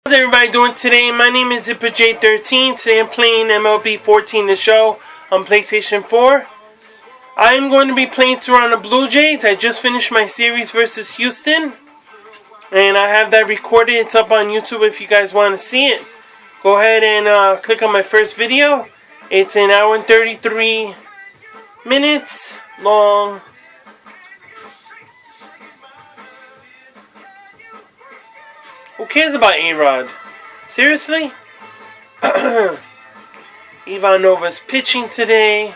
How's everybody doing today? My name is ZipperJ13. Today I'm playing MLB 14 The Show on PlayStation 4. I'm going to be playing Toronto BlueJays. I just finished my series versus Houston. And I have that recorded. It's up on YouTube if you guys want to see it. Go ahead and click on my first video. It's an hour and 33 minutes long. Who cares about A-Rod? Seriously? Ivanova's pitching today.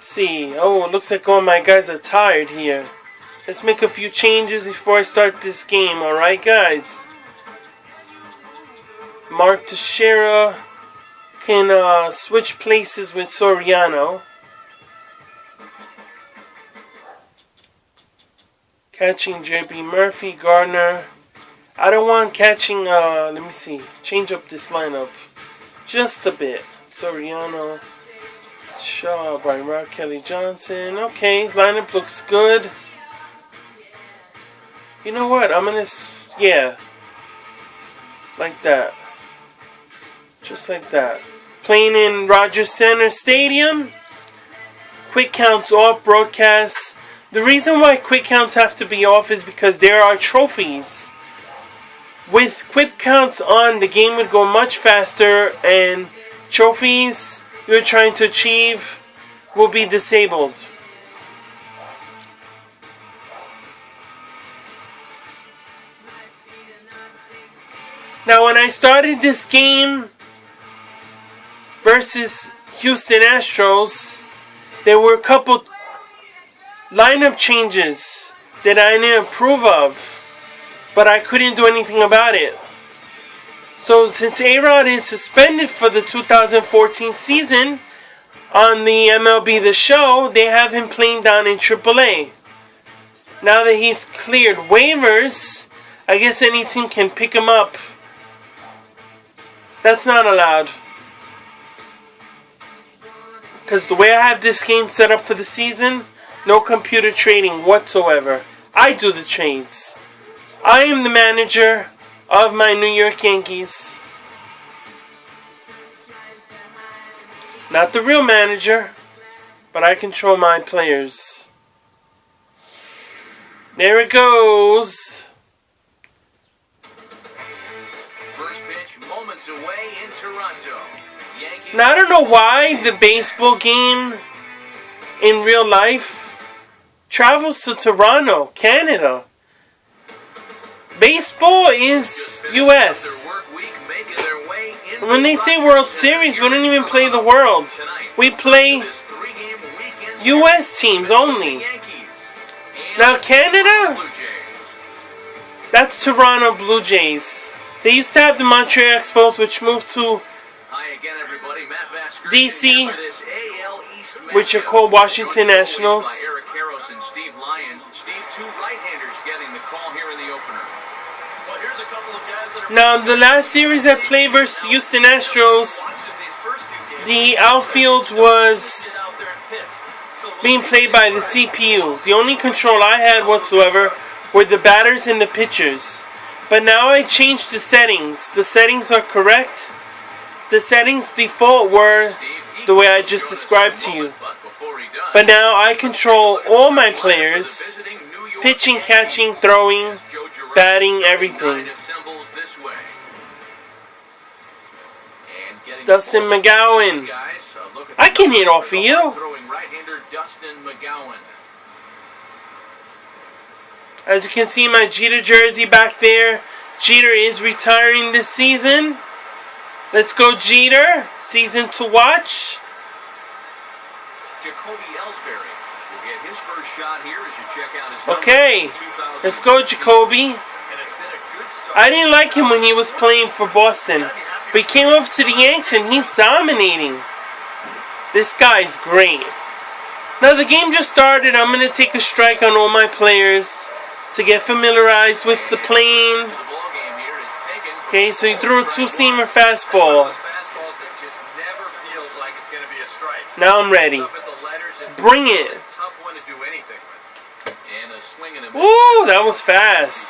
See. Oh, it looks like all my guys are tired here. Let's make a few changes before I start this game. Alright, guys? Mark Teixeira can switch places with Soriano. Catching J.B. Murphy, Gardner. I don't want catching, let me see, change up this lineup just a bit. Soriano, Shaw, Brian Rock, Kelly Johnson. Okay, lineup looks good. You know what, I'm gonna, yeah, like that. Just like that. Playing in Rogers Center Stadium. Quick counts off broadcasts. The reason why quick counts have to be off is because there are trophies. With quick counts on, the game would go much faster, and trophies you're trying to achieve will be disabled. Now, when I started this game versus Houston Astros, there were a couple lineup changes that I didn't approve of. But I couldn't do anything about it. So since A-Rod is suspended for the 2014 season on the MLB The Show, they have him playing down in AAA. Now that he's cleared waivers, I guess any team can pick him up. That's not allowed. Because the way I have this game set up for the season, no computer trading whatsoever. I do the trades. I am the manager of my New York Yankees. Not the real manager, but I control my players. There it goes. First pitch moments away in Toronto. Yankees. Now I don't know why the baseball game in real life travels to Toronto, Canada. Baseball is U.S. When they say World Series, we don't even play the World. We play U.S. teams only. Now Canada, that's Toronto Blue Jays. They used to have the Montreal Expos, which moved to D.C., which are called Washington Nationals. Now, the last series I played versus Houston Astros, the outfield was being played by the CPU. The only control I had whatsoever were the batters and the pitchers. But now I changed the settings. The settings are correct. The settings default were the way I just described to you. But now I control all my players, pitching, catching, throwing, batting, everything. Dustin McGowan. I can hit off of you. As you can see, my Jeter jersey back there. Jeter is retiring this season. Let's go, Jeter. Season to watch. Okay. Let's go, Jacoby. I didn't like him when he was playing for Boston. But he came over to the Yanks and he's dominating. This guy's great. Now the game just started. I'm going to take a strike on all my players to get familiarized with the plane. Okay, so he threw a two-seamer fastball. Now I'm ready. Bring it. Woo, that was fast.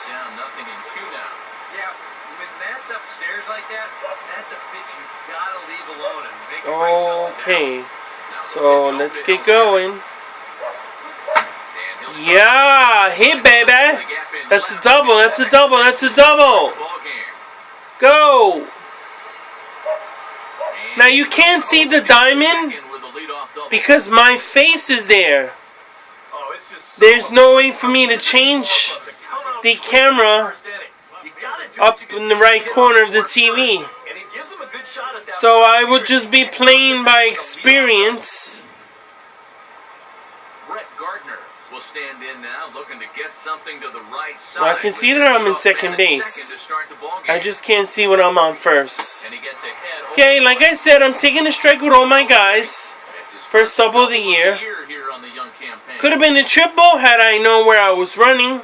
when Matt's upstairs like that, that's a pitch you gotta leave alone and make him bring something Okay. down. So let's get going. Yeah, hit, baby. That's a double. That's a double. That's a double. Go. Now you can't see the diamond because my face is there. There's no way for me to change the camera up in the right corner of the TV. So I would just be playing by experience. Will stand in now, looking to get something to the right side. Well, I can see that I'm in second base. I just can't see what I'm on first. Okay, like I said, I'm taking a strike with all my guys. First double of the year. Could have been a triple had I known where I was running.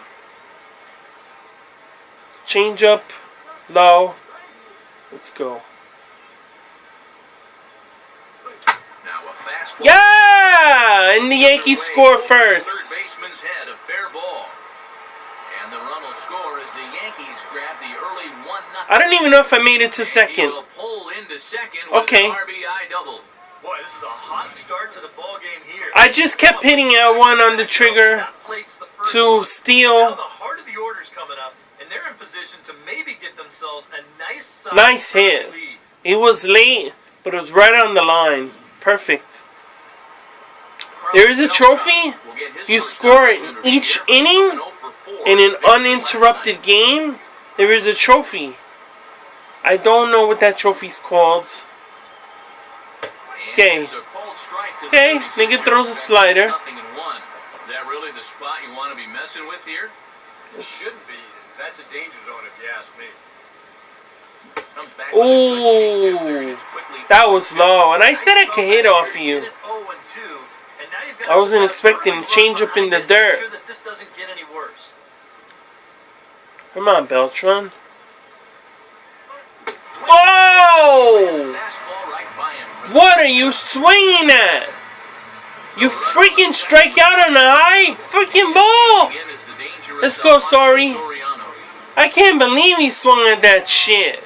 Change up, low. Let's go. Yeah! And the Yankees score first. I don't even know if I made it to second. Okay. I just kept hitting L1 on the trigger to steal. Nice hit. It was late, but it was right on the line. Perfect. There is a trophy. You score each inning in an uninterrupted game. There is a trophy. I don't know what that trophy's called. Okay. Okay, nigga throws a slider. Is that really the spot you want to be messing with here? It shouldn't be. That's a danger zone if you ask me. Ooh, that was low. And I said I could hit off of you. I wasn't expecting to change up in the dirt. Come on, Beltran. Oh! What are you swinging at? You freaking strike out on a high freaking ball! Let's go, sorry. I can't believe he swung at that shit.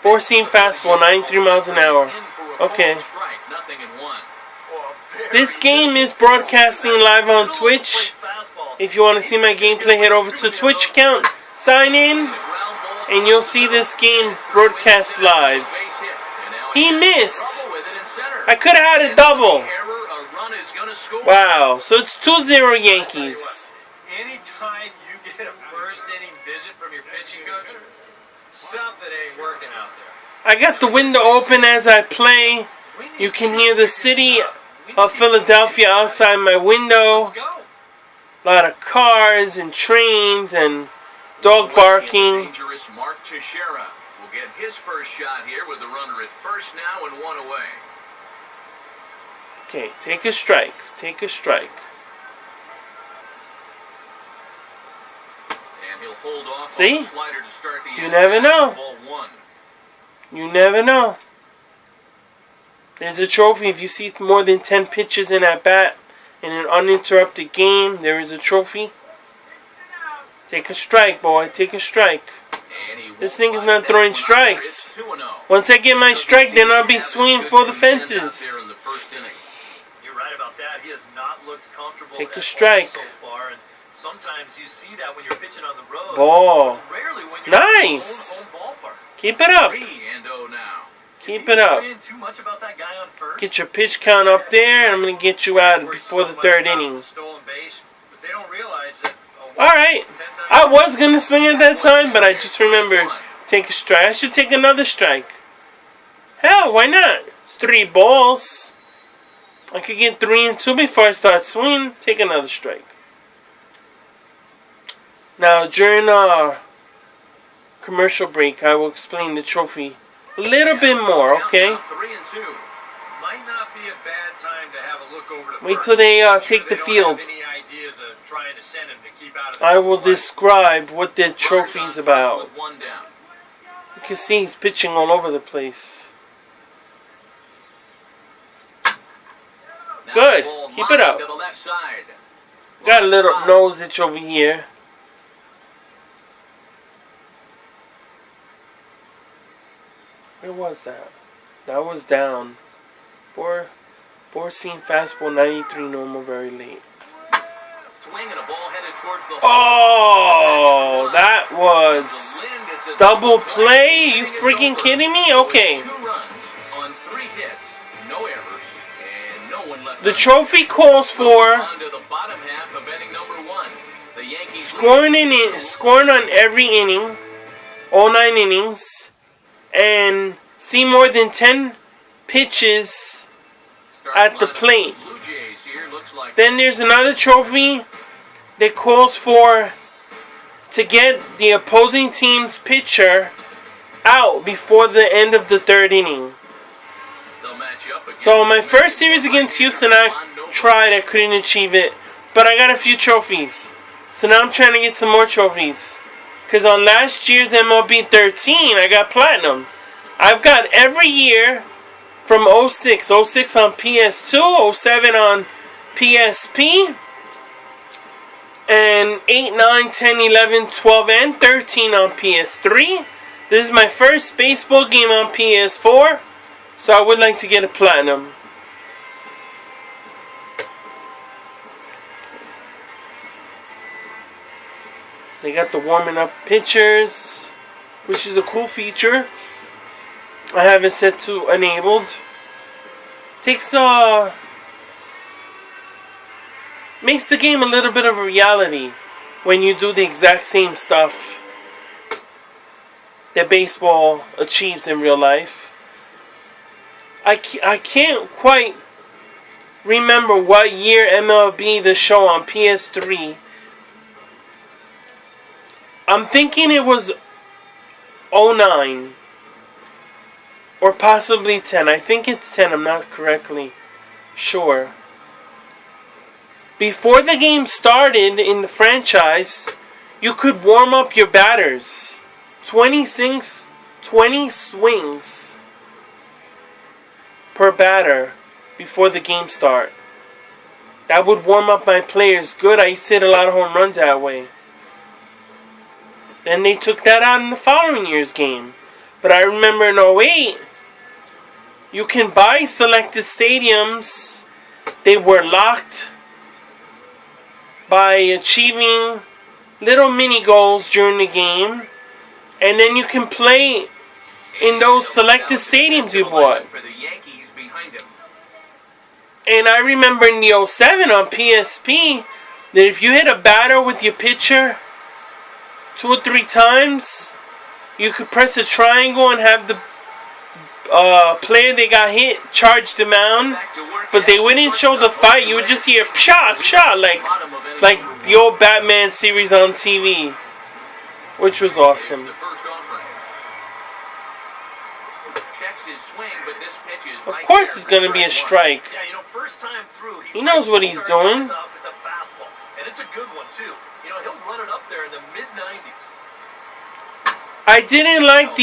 Four-seam fastball, 93 miles an hour. Okay. This game is broadcasting live on Twitch. If you want to see my gameplay, head over to Twitch account, sign in, and you'll see this game broadcast live. He missed. I could have had a double. Wow, so it's 2-0 Yankees. Anytime you get a first inning visit from your pitching coach, something ain't working out there. I got the window open as I play. You can hear the city of Philadelphia outside my window. A lot of cars and trains and dog barking. Dangerous Mark Teixeira will get his first shot here with the runner at first now and one away. Okay, take a strike. Take a strike. And he'll hold off See? on the slider to start the You never know. Ball one. You never know. There's a trophy if you see more than 10 pitches in at bat in an uninterrupted game. There is a trophy. Take a strike, boy. Take a strike. This thing is not throwing strikes. Once I get my strike, then I'll be swinging for the fences. You're right about that. He has not looked comfortable Take a strike. so far, and sometimes you see that when you're pitching on the road. Ball. Rarely when you're Nice. in your own ballpark. Keep it up. 3-0 now. Keep it up. Too much about that guy on first? Get your pitch count up there, and I'm going to get you out before the third inning. Stolen base, but they don't realize that. Alright. I was going to swing at that time, but I just remembered. Take a strike. I should take another strike. Hell, why not? It's 3 balls. I could get 3 and 2 before I start swinging. Take another strike. Now, during our commercial break, I will explain the trophy a little bit more, okay? 3 and 2. Might not be a bad time to have a look over to Wait till they take the field. I will describe what the trophy's about. You can see he's pitching all over the place. Good. Keep it up. Got a little nose itch over here. Where was that? That was down. Four seam fastball, 93 normal, very late. Swing and a ball headed towards the Oh, that was double play? You freaking kidding me? Okay. 2 runs on 3 hits, no errors, and no one left. The trophy calls for On to the bottom half of inning number 1. The Yankees scoring on every inning, all 9 innings, and see more than 10 pitches at the plate. BlueJays here looks like Then there's another trophy that calls for to get the opposing team's pitcher out before the end of the 3rd inning. they'll match up again. So my first series against Houston, I tried, I couldn't achieve it, but I got a few trophies. So now I'm trying to get some more trophies. Because on last year's MLB 13, I got platinum. I've got every year from 06 on PS2, 07 on PSP, and 8, 9, 10, 11, 12, and 13 on PS3. This is my first baseball game on PS4, so I would like to get a platinum. They got the warming up pitchers, which is a cool feature. I have it set to enabled. Makes the game a little bit of a reality when you do the exact same stuff that baseball achieves in real life. I can't quite remember what year MLB The Show on PS3. I'm thinking it was 09 or possibly 10. I think it's 10. I'm not correctly sure. Before the game started in the franchise, you could warm up your batters. 20 swings per batter before the game start. That would warm up my players good. I used to hit a lot of home runs that way. Then they took that out in the following year's game. But I remember in 08, you can buy selected stadiums. They were locked by achieving little mini goals during the game. And then you can play in those selected stadiums you bought. And I remember in the 07 on PSP that if you hit a batter with your pitcher 2 or 3 times, you could press a triangle and have the player that got hit charge the mound, but they wouldn't show the fight. You would just hear psha psha like the old Batman series on TV, which was awesome. Of course, it's going to be a strike. He knows what he's doing. And it's a good one too. You know, he'll run it up there in the mid-90s. I didn't like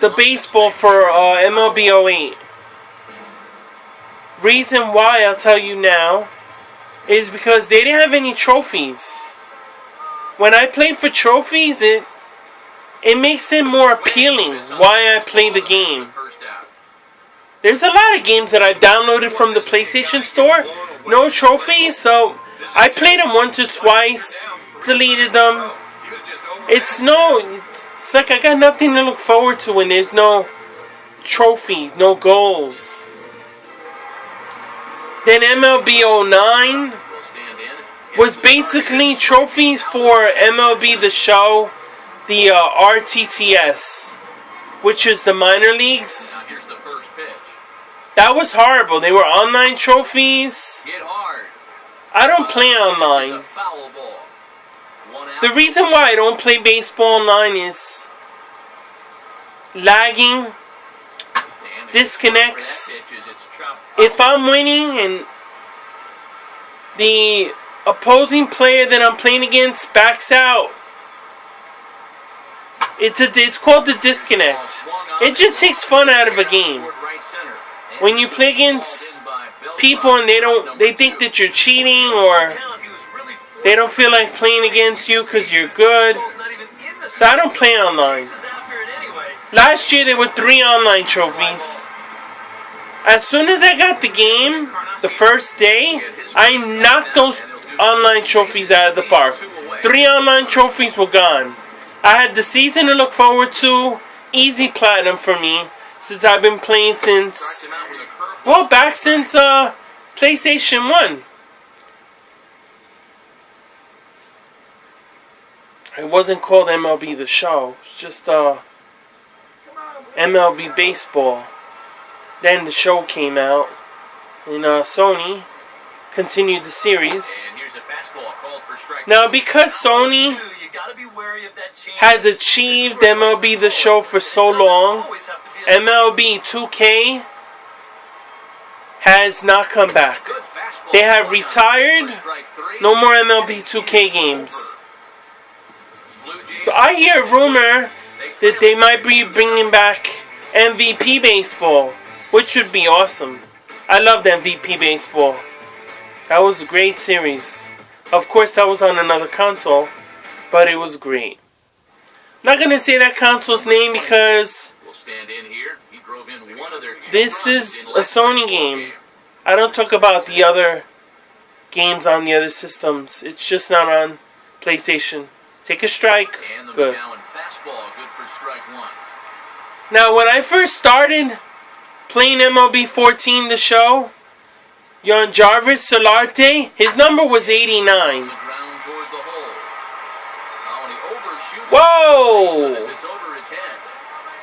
the baseball for MLB 08. Reason why, I'll tell you now, is because they didn't have any trophies. When I played for trophies, it makes it more appealing why I play the game. There's a lot of games that I downloaded from the PlayStation Store, no trophies, so I played them once or twice, deleted them. It's like I got nothing to look forward to when there's no trophies, no goals. Then MLB 09 was basically trophies for MLB The Show, the RTTS, which is the minor leagues. That was horrible. They were online trophies. I don't play online. The reason why I don't play baseball online is lagging, disconnects. If I'm winning and the opposing player that I'm playing against backs out, it's called the disconnect. It just takes fun out of a game. When you play against people and they think that you're cheating, or they don't feel like playing against you because you're good. So I don't play online. Last year there were 3 online trophies. As soon as I got the game, the first day, I knocked those online trophies out of the park. 3 online trophies were gone. I had the season to look forward to. Easy platinum for me, since I've been playing since, well, back since PlayStation 1. It wasn't called MLB The Show. It's just MLB Baseball. Then the show came out, and Sony continued the series. Now, because Sony has achieved MLB The Show for so long, MLB 2K has not come back. They have retired. No more MLB 2K games. So I hear a rumor that they might be bringing back MVP Baseball, which would be awesome. I loved MVP Baseball. That was a great series. Of course, that was on another console, but it was great. I'm not going to say that console's name because this is a Sony game. I don't talk about the other games on the other systems. It's just not on PlayStation. Take a strike. Good. Now, when I first started playing MLB 14, the show, Jarvis Solarte, his number was 89. Whoa!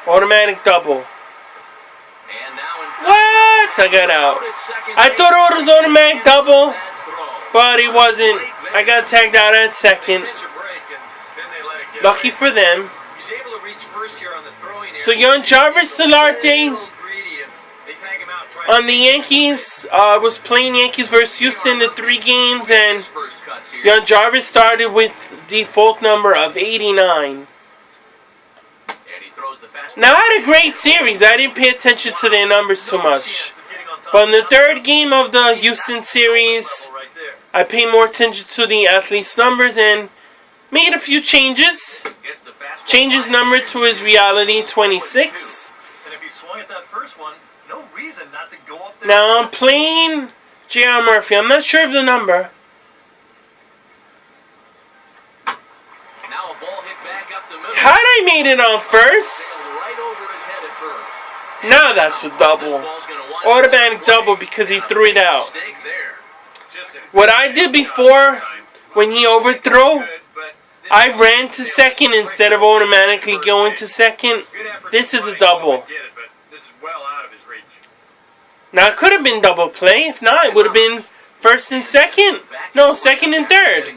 Automatic double. What? I got out. I thought it was automatic double, but it wasn't. I got tagged out at second. Lucky for them. So Jarvis Solarte on the Yankees was playing Yankees versus Houston the 3 games, and Jarvis started with default number of 89. Now, I had a great series. I didn't pay attention to their numbers too much. But in the 3rd game of the Houston series, I paid more attention to the athlete's numbers and made a few changes. Changed his number to his reality 26. Now I'm playing J.R. Murphy. I'm not sure of the number. How'd I made it on first? Now that's a double. Automatic double because he threw it out. What I did before, when he overthrew, I ran to second instead of automatically going to second. This is a double. Now, it could have been double play. If not, it would have been first and second. No, second and third.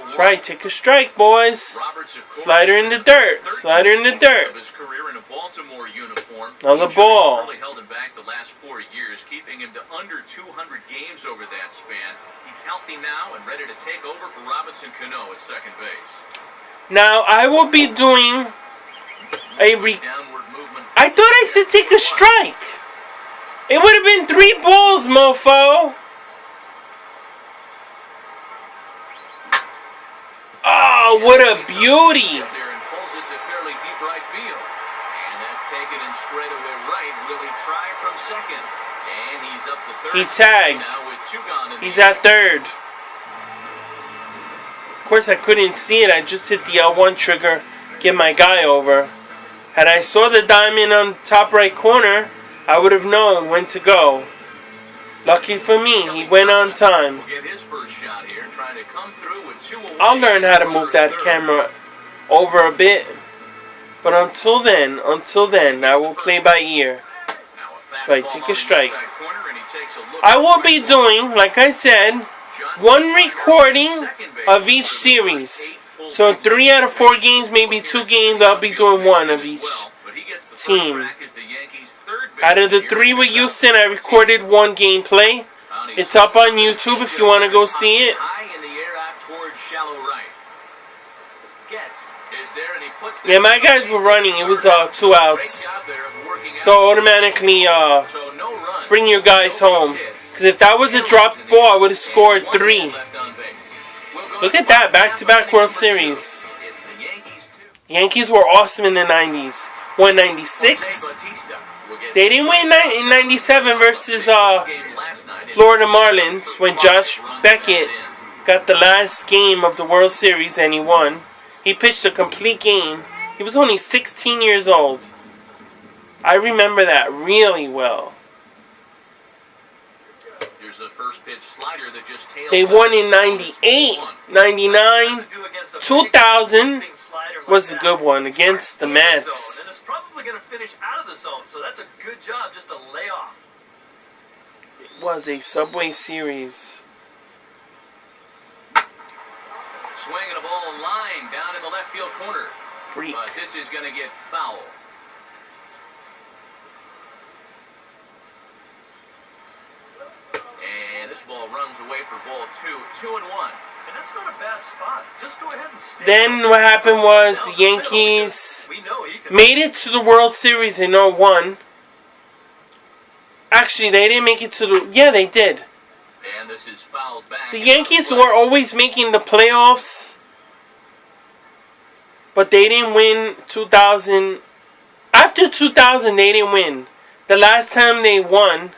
That's right, take a strike, boys. Slider in the dirt. Slider in the dirt. Another ball. Keeping him to under 200 games over that span. He's healthy now and ready to take over for Robinson Cano at second base. Now, I will be doing I thought I said take a strike. It would have been 3 balls, mofo. Oh, what a beauty. He tagged. He's at third. Of course, I couldn't see it. I just hit the L1 trigger, get my guy over. Had I saw the diamond on the top right corner, I would have known when to go. Lucky for me, he went on time. I'll learn how to move that camera over a bit. But until then, I will play by ear. So I take a strike. I will be doing, like I said, 1 recording of each series. So 3 out of 4 games, maybe 2 games, I'll be doing 1 of each team. Out of the 3 with Houston, I recorded 1 gameplay. It's up on YouTube if you want to go see it. Yeah, my guys were running. It was 2 outs. So automatically bring your guys home. Because if that was a dropped ball, I would have scored 3. Look at that, back-to-back World Series. The Yankees were awesome in the 90s. Won 96. They didn't win in 97 versus Florida Marlins when Josh Beckett got the last game of the World Series and he won. He pitched a complete game. He was only 16 years old. I remember that really well. The first pitch slider that just they won in 98, 99, 2000 was a good one against the Mets. And it's probably going to finish out of the zone, so that's a good job just to lay off. It was a Subway Series. Swinging a ball line down in the left field corner. Freak. But this is going to get foul. And this ball runs away for ball 2, 2-1. And that's not a bad spot. Just go ahead and stay. Then what happened was the Yankees made it to the World Series in 01. Actually, they didn't make it to the... Yeah, they did. And this is fouled back. The Yankees were always making the playoffs, but they didn't win 2000. After 2000, they didn't win. The last time they won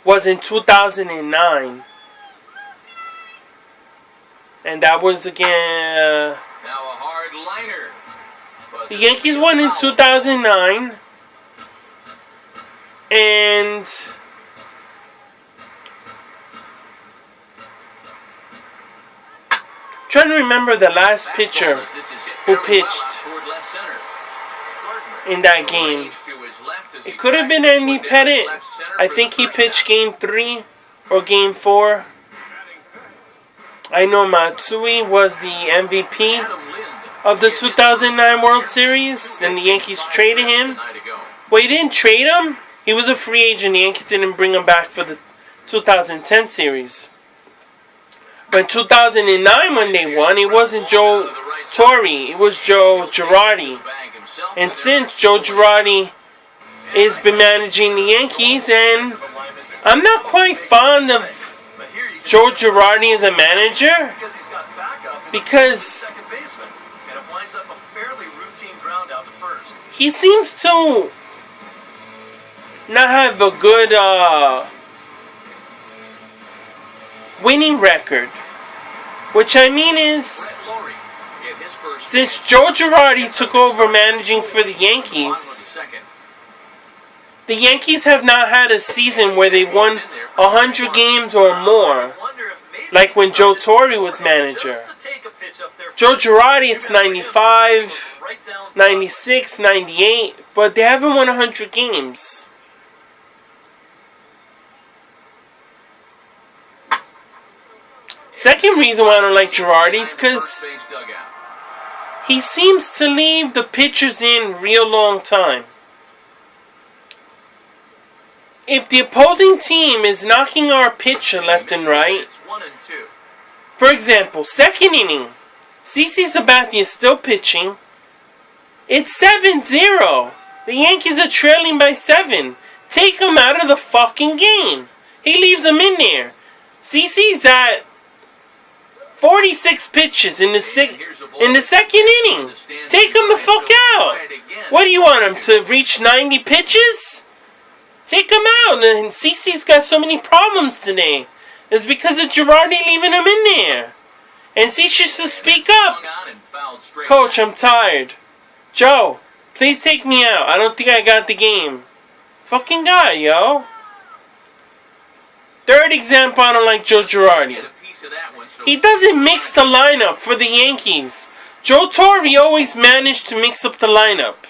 was in 2009. And that was again... now a hard liner. The Yankees won in 2009. And... trying to remember the last pitcher who pitched in that game. It could have been Andy Pettit. I think he pitched Game 3 or Game 4. I know Matsui was the MVP of the 2009 World Series, and the Yankees traded him. Well, he didn't trade him. He was a free agent. The Yankees didn't bring him back for the 2010 series. But in 2009 when they won, it wasn't Joe Torre, it was Joe Girardi. And since Joe Girardi has been managing the Yankees, and I'm not quite fond of Joe Girardi as a manager, because he seems to not have a good winning record. Which I mean is, since Joe Girardi took over managing for the Yankees, the Yankees have not had a season where they won 100 games or more, like when Joe Torre was manager. Joe Girardi, it's 95, 96, 98, but they haven't won 100 games. Second reason why I don't like Girardi is because he seems to leave the pitchers in real long time. If the opposing team is knocking our pitcher left and right, for example, second inning, CC Sabathia is still pitching. It's 7-0. The Yankees are trailing by 7. Take him out of the fucking game. He leaves him in there. CC's at 46 pitches in the second inning. Take him the fuck out. What do you want him to reach 90 pitches? Take him out. And CC's got so many problems today. It's because of Girardi leaving him in there. And CC should speak up. Coach, I'm tired. Joe, please take me out. I don't think I got the game. Fucking guy, yo. Third example, I don't like Joe Girardi. He doesn't mix the lineup for the Yankees. Joe Torre always managed to mix up the lineup.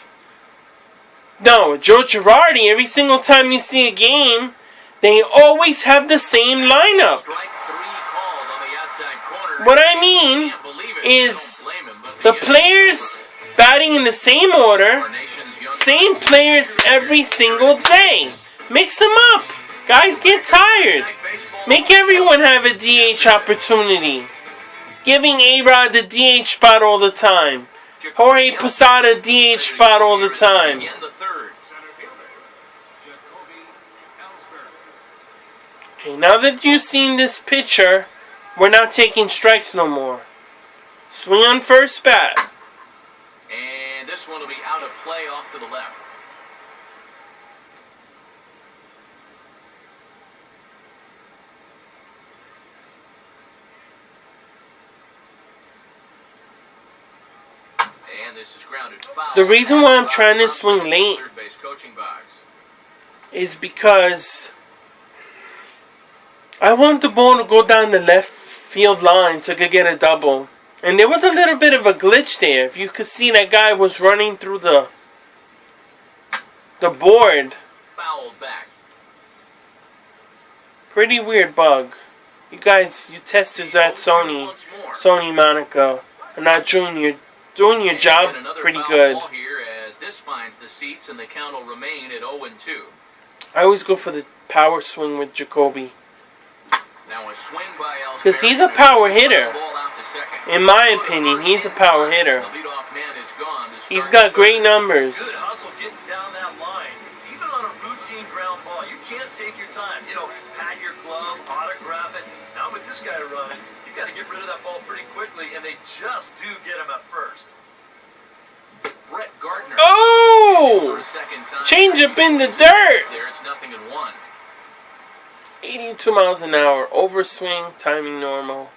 No, Joe Girardi, every single time you see a game, they always have the same lineup. What I mean is the players batting in the same order, same players every single day. Mix them up. Guys get tired. Make everyone have a DH opportunity. Giving A-Rod the DH spot all the time. Jorge Posada DH spot all the time. Okay, now that you've seen this pitcher, we're not taking strikes no more. Swing on first bat. And this one will be out of play off to the left. And this is grounded foul. The reason why I'm trying to swing late Third base coaching box. is because I want the ball to go down the left field line so I could get a double. And there was a little bit of a glitch there. If you could see, that guy was running through the board. Fouled back. Pretty weird bug. You guys, you testers at Sony Monica, are not doing your job pretty good. Here as this finds the seats and the count will remain at 0-2. I always go for the power swing with Jacoby. Now a swing by Ellsbury. Because he's a power hitter. Ball out to second. In my opinion, he's a power hitter. The leadoff man is gone to He's start got great numbers. Good hustle getting down that line. Even on a routine ground ball, you can't take your time. Pat your glove, autograph it. Now with this guy running, you got to get rid of that ball pretty quickly, and they just do get him at first. Brett Gardner. Oh! For a second time. Change up in the dirt! There, it's 0-1. 82 miles an hour. Overswing, timing normal.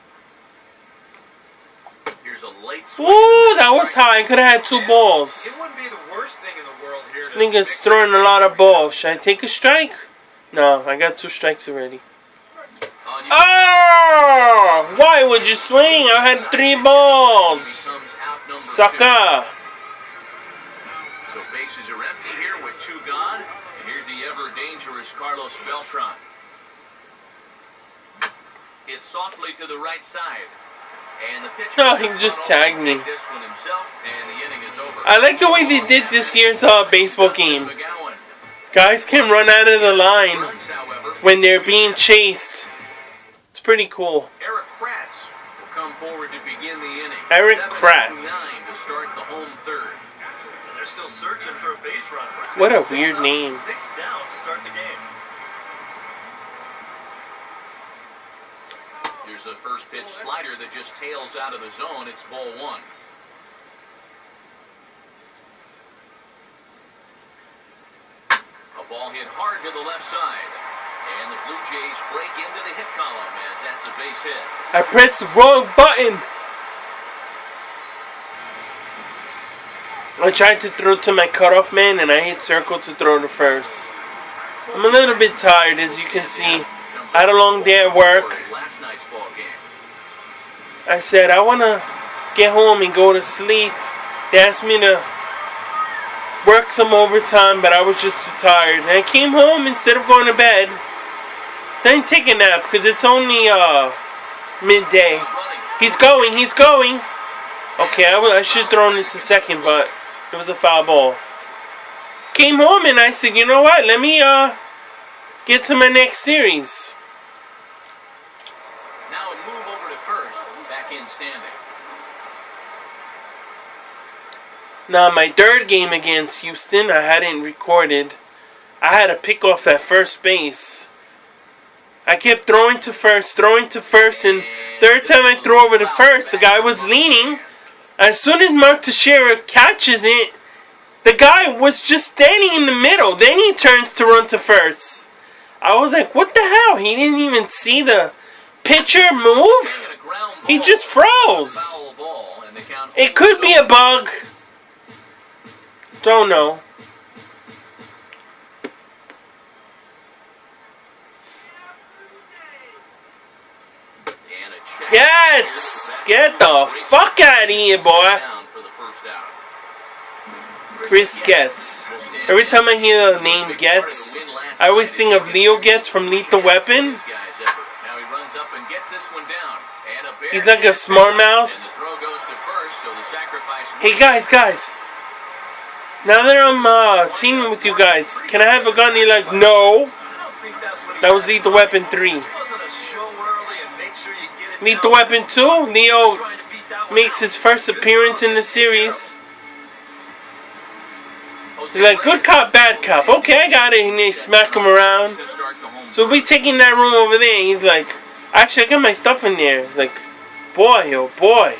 Here's a late swing. Ooh, that was high. I could have had 2 balls. It wouldn't be the worst thing in the world here. This nigga's throwing a lot of balls. Should I take a strike? No, I got 2 strikes already. Oh! Why would you swing? I had 3 balls. Sucker. So bases are empty here with 2 gone. And here's the ever-dangerous Carlos Beltran. Hits softly to the right side. And the pitcher No, he just tagged me. this one himself, and the inning is over. I like the way they did this year's baseball game. McGowan. Guys can run out of the line Runs, however, when they're being chased. It's pretty cool. Eric Kratz will come forward to begin the inning. Eric 7-9 Kratz. to start the home third. And they're still searching for a base runner. What a 6 weird up, name. 6 down to start the game. There's a first pitch slider that just tails out of the zone. It's ball 1. A ball hit hard to the left side. And the Blue Jays break into the hit column as that's a base hit. I pressed the wrong button. I tried to throw to my cutoff man and I hit circle to throw to first. I'm a little bit tired, as you can see. I had a long day at work. Last night's ball game. I said I want to get home and go to sleep. They asked me to work some overtime, but I was just too tired. And I came home instead of going to bed. Then take a nap because it's only midday. He's going. Okay, I should have thrown it to second, but it was a foul ball. Came home and I said, you know what? Let me get to my next series. Now a move over to first. Back in standing. Now, my third game against Houston, I hadn't recorded. I had a pickoff at first base. I kept throwing to first, and third time I threw over to first, the guy was leaning. As soon as Mark Teixeira catches it, the guy was just standing in the middle. Then he turns to run to first. I was like, what the hell? He didn't even see the pitcher move? He just froze. It could be a bug. Don't know. Yes! Get the fuck out of here, boy. Chris Getz. Every time I hear the name Getz, I always think of Leo Getz from Lethal Weapon. He's like a smart mouth. Hey guys. Now that I'm teaming with you guys, can I have a gun? You're like, no. That was Lethal Weapon 3. Lethal Weapon 2, Leo makes his first appearance in the series. He's like, good cop, bad cop. Okay, I got it. And they smack him around. So we'll be taking that room over there. And he's like, actually, I got my stuff in there. He's like, boy, oh boy.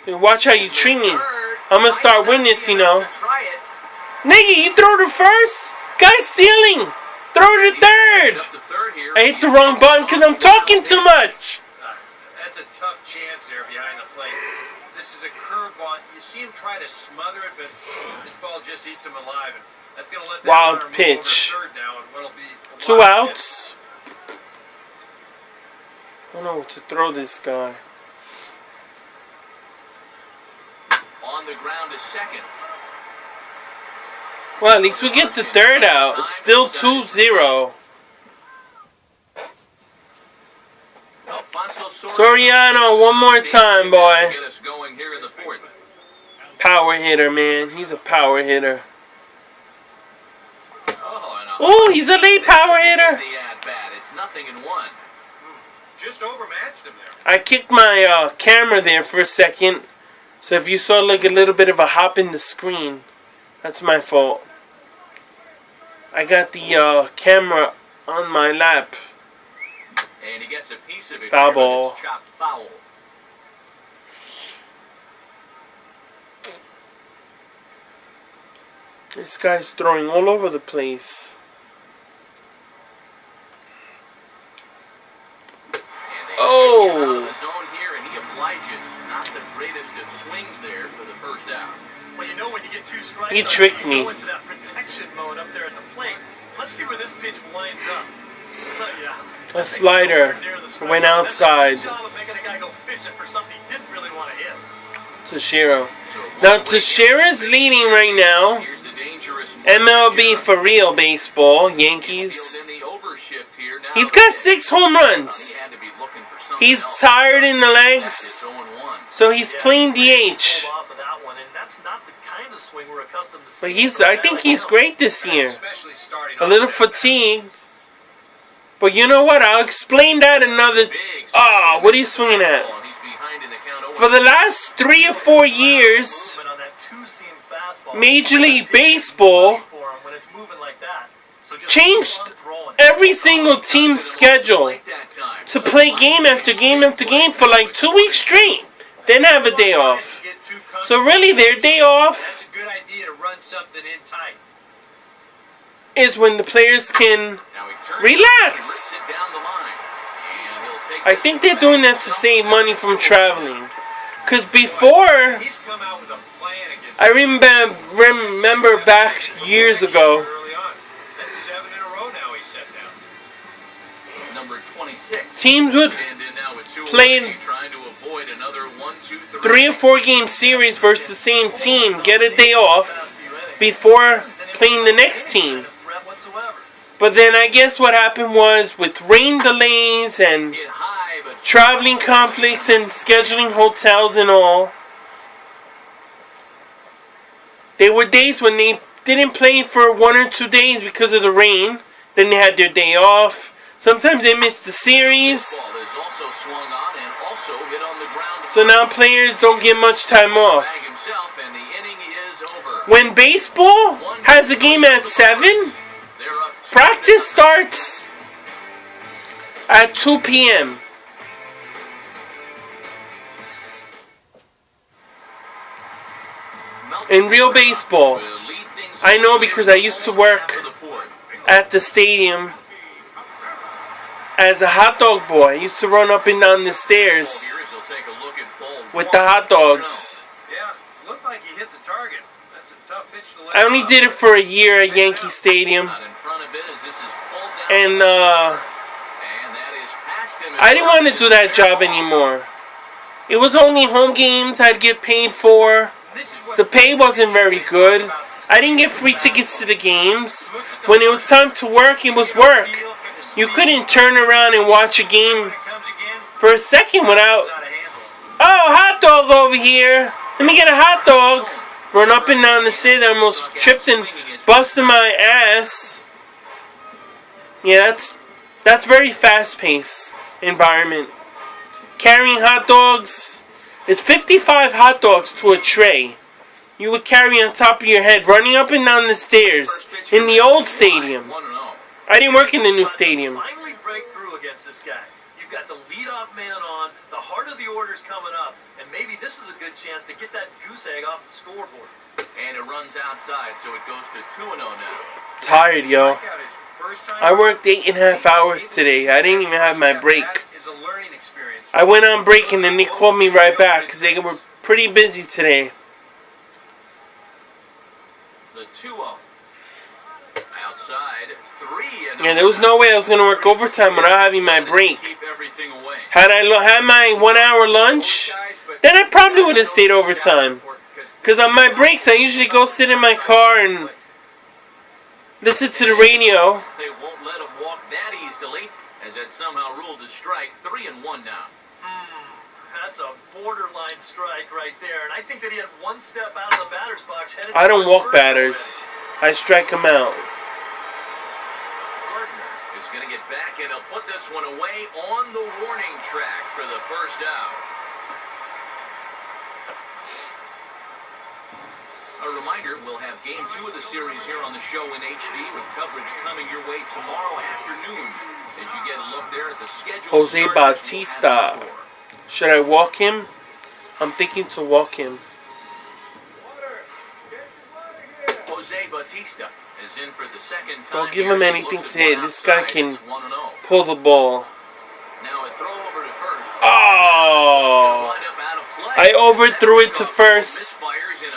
Watch how you treat me. I'm gonna start winning this, you know. Nigga, you throw to first? Guy's stealing. Throw to third. I hit the wrong button because I'm talking too much. That's a tough chance there behind the plate. This is a curveball. You see him try to smother it, but this ball just eats him alive. And that's going to let that wild runner move pitch. over to third now, and what'll be a 2 wild outs. I don't know what to throw this guy. On the ground is second. Well, at least we get the third out. It's still 2-0. Soriano, one more time, boy. Get us going here in the fourth. Power hitter, man. He's a power hitter. Oh, Ooh, he's a late power hitter. The at-bat. It's 0-1. Just overmatched him there. I kicked my camera there for a second. So if you saw like a little bit of a hop in the screen, that's my fault. I got the camera on my lap. And he gets a piece of it. Foul ball. Chopped foul. This guy's throwing all over the place. Oh! The zone here, and he obliges. Not the greatest of swings there for the first out. Well, you know when you get 2 strikes, He tricked you me. go into that protection mode up there at the plate. Let's see where this pitch winds up. Yeah. A slider went outside. Tashiro. Now Tashira's leading right now. Here's the dangerous MLB for real baseball, Yankees. He's got 6 home runs. He's tired in the legs, so he's playing DH. But I think he's great this year. A little fatigued. But you know what? I'll explain that another... Ah, what are you swinging at? For the last 3 or 4 years, Major League Baseball changed every single team's schedule to play game after game after game for like 2 weeks straight. Then have a day off. So really, their day off is when the players can relax. I think they're doing that to save money from traveling. Because before, I remember back years ago, teams would play 3 or 4 game series versus the same team, get a day off before playing the next team. But then I guess what happened was with rain delays and traveling conflicts and scheduling hotels and all, there were days when they didn't play for 1 or 2 days because of the rain. Then they had their day off. Sometimes they missed the series. So now players don't get much time off. When baseball has a game at 7, practice starts at 2 p.m. In real baseball, I know because I used to work at the stadium as a hot dog boy. I used to run up and down the stairs with the hot dogs. I only did it for a year at Yankee Stadium. And I didn't want to do that job anymore. It was only home games I'd get paid for. The pay wasn't very good. I didn't get free tickets to the games. When it was time to work, it was work. You couldn't turn around and watch a game for a second without, oh, hot dog over here. Let me get a hot dog. Run up and down the stairs. I almost tripped and busted my ass. Yeah, that's very fast-paced environment. Carrying hot dogs, it's 55 hot dogs to a tray. You would carry on top of your head, running up and down the stairs in the old stadium. I didn't work in the new stadium. You've got the leadoff man on, the heart of the order's coming up, and maybe this is a good chance to get that goose egg off the scoreboard. And it runs outside, so it goes to 2-0 now. Tired, yo. I worked 8.5 hours today. I didn't even have my break. I went on break and then they called me right back because they were pretty busy today. The 2-0. Outside, 3-0. Yeah, there was no way I was going to work overtime without having my break. Keep everything away. Had I had my 1 hour lunch, then I probably would have stayed overtime. Because on my breaks, I usually go sit in my car and listen to the radio. They won't let him walk that easily, as that somehow ruled a strike. 3-1 now. That's a borderline strike right there, and I think that he had one step out of the batter's box. I don't walk batters. I strike them out. Gardner is going to get back, and he'll put this one away on the warning track for the first out. A reminder, we'll have Game 2 of the series here on the show in HD with coverage coming your way tomorrow afternoon as you get a look there at the schedule. Jose Bautista. Should I walk him? I'm thinking to walk him. Jose Bautista is in for the second time. Don't give him anything to hit. This guy can pull the ball. Now a throw over to first. Oh! I overthrew it to first.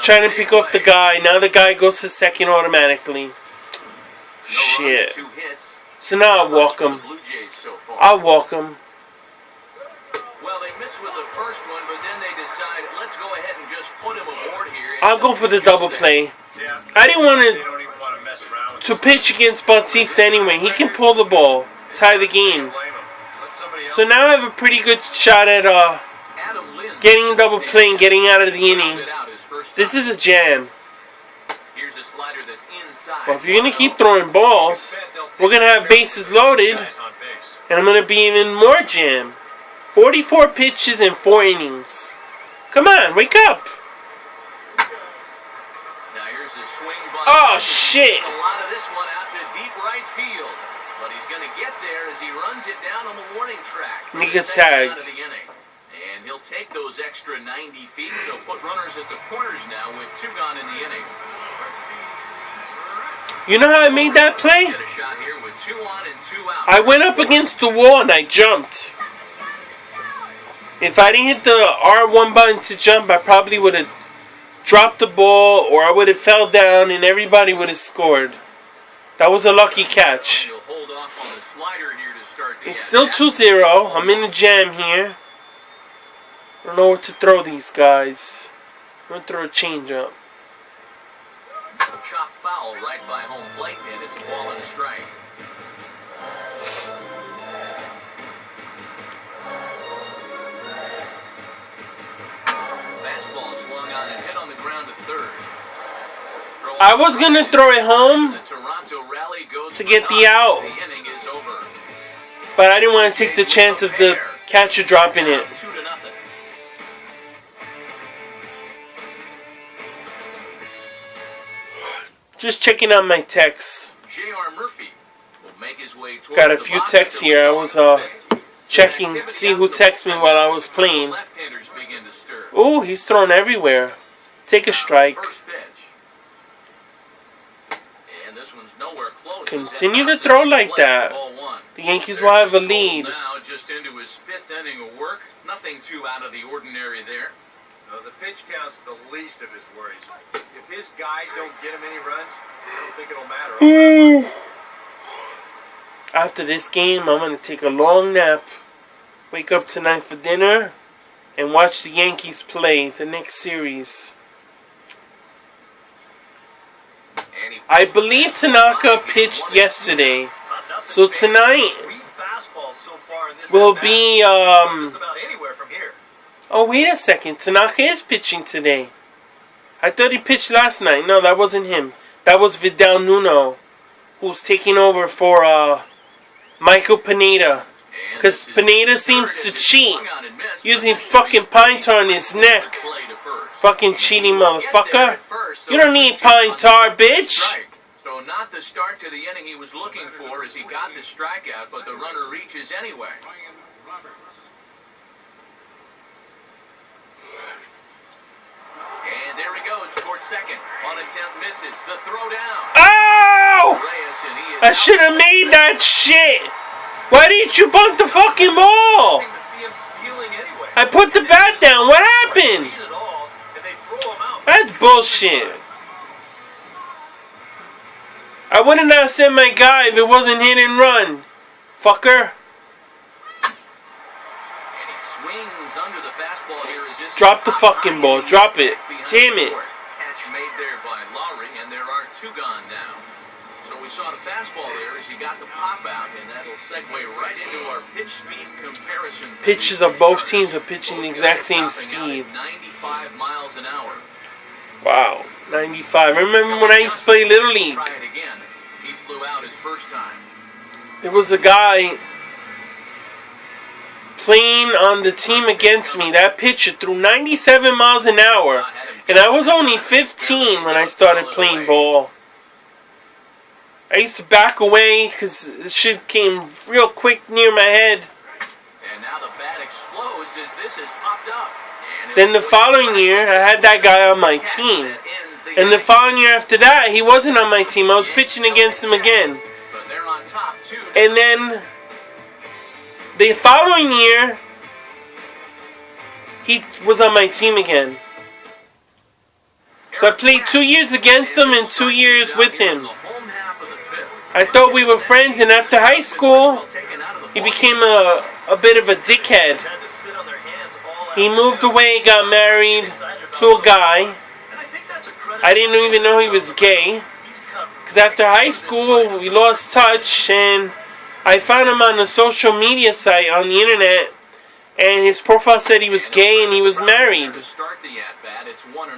Trying to pick off the guy. Now the guy goes to second automatically. Shit. So now I'll walk him. I'll walk him. Well, they missed with the first one, but then they decide, let's go ahead and just put him aboard here. I'll go for the double play. I didn't want to pitch against Bautista anyway. He can pull the ball, tie the game. So now I have a pretty good shot at getting a double play and getting out of the inning. This is a jam. Well, if you're going to keep throwing balls, we're going to have bases loaded, and I'm going to be even more jam. 44 pitches in 4 innings. Come on, wake up. Oh, shit. A lot of this one out to deep right field. But he's going to get there as he runs it down on the warning track. He gets tagged. And he'll take those extra 90 feet. So put runners at the corners now with 2 gone in the inning. You know how I made that play? Get a shot here with 2 on and 2 out. I went up against the wall and I jumped. If I didn't hit the R1 button to jump, I probably would have dropped the ball or I would have fell down and everybody would have scored. That was a lucky catch. It's still 2-0. I'm in the jam here. I don't know what to throw these guys. I'm going to throw a changeup. Chop foul right by home plate, and it's a ball and a strike. Fastball swung on and hit on the ground to third. I was going to throw it home to get the out, but I didn't want to take the chance of the catcher dropping it. Just checking out my texts. Got a few texts here. I was checking, see who texted me while I was playing. Ooh, he's thrown everywhere. Take a strike. Continue to throw like that. The Yankees will have a lead. Now just into his 5th inning of work. Nothing too out of the ordinary there. The pitch count's the least of his worries. If his guys don't get him any runs, I don't think it'll matter. After this game, I'm going to take a long nap, wake up tonight for dinner, and watch the Yankees play the next series. I believe Tanaka pitched yesterday, so tonight will be, oh, wait a second. Tanaka is pitching today. I thought he pitched last night. No, that wasn't him. That was Vidal Nuno, who's taking over for Michael Pineda. Because Pineda seems to cheat, using fucking pine tar on his neck. Fucking cheating motherfucker. You don't need pine tar, bitch. So not the start to the inning he was looking for as he got the strikeout, but the runner reaches anyway. And there he goes towards second. On attempt misses. The throw down. Oh! I should have made that shit. Why didn't you bunt the fucking ball? I put the bat down. What happened? That's bullshit. I would have not sent my guy if it wasn't hit and run. Fucker. Drop the fucking ball. Drop it. Damn it. Catch made there by Lowry, and there are two gone now. So we saw the fastball there as he got the pop out, and that'll segue right into our pitch speed comparison. Pitches of both teams are pitching the exact same speed. 95 miles an hour. Wow, 95. Remember when I used to play Little League? Try it again. He flew out his first time. There was a guy playing on the team against me. That pitcher threw 97 miles an hour. And I was only 15 when I started playing ball. I used to back away because the shit came real quick near my head. And now the bat explodes as this is popped up. Then the following year, I had that guy on my team. And the following year after that, he wasn't on my team. I was pitching against him again. And then the following year, he was on my team again. So I played 2 years against him and 2 years with him. I thought we were friends, and after high school, he became a bit of a dickhead. He moved away, got married to a guy. I didn't even know he was gay. Because after high school, we lost touch, and I found him on a social media site on the internet, and his profile said he was gay and he was married. To start the at-bat, it's 1-0.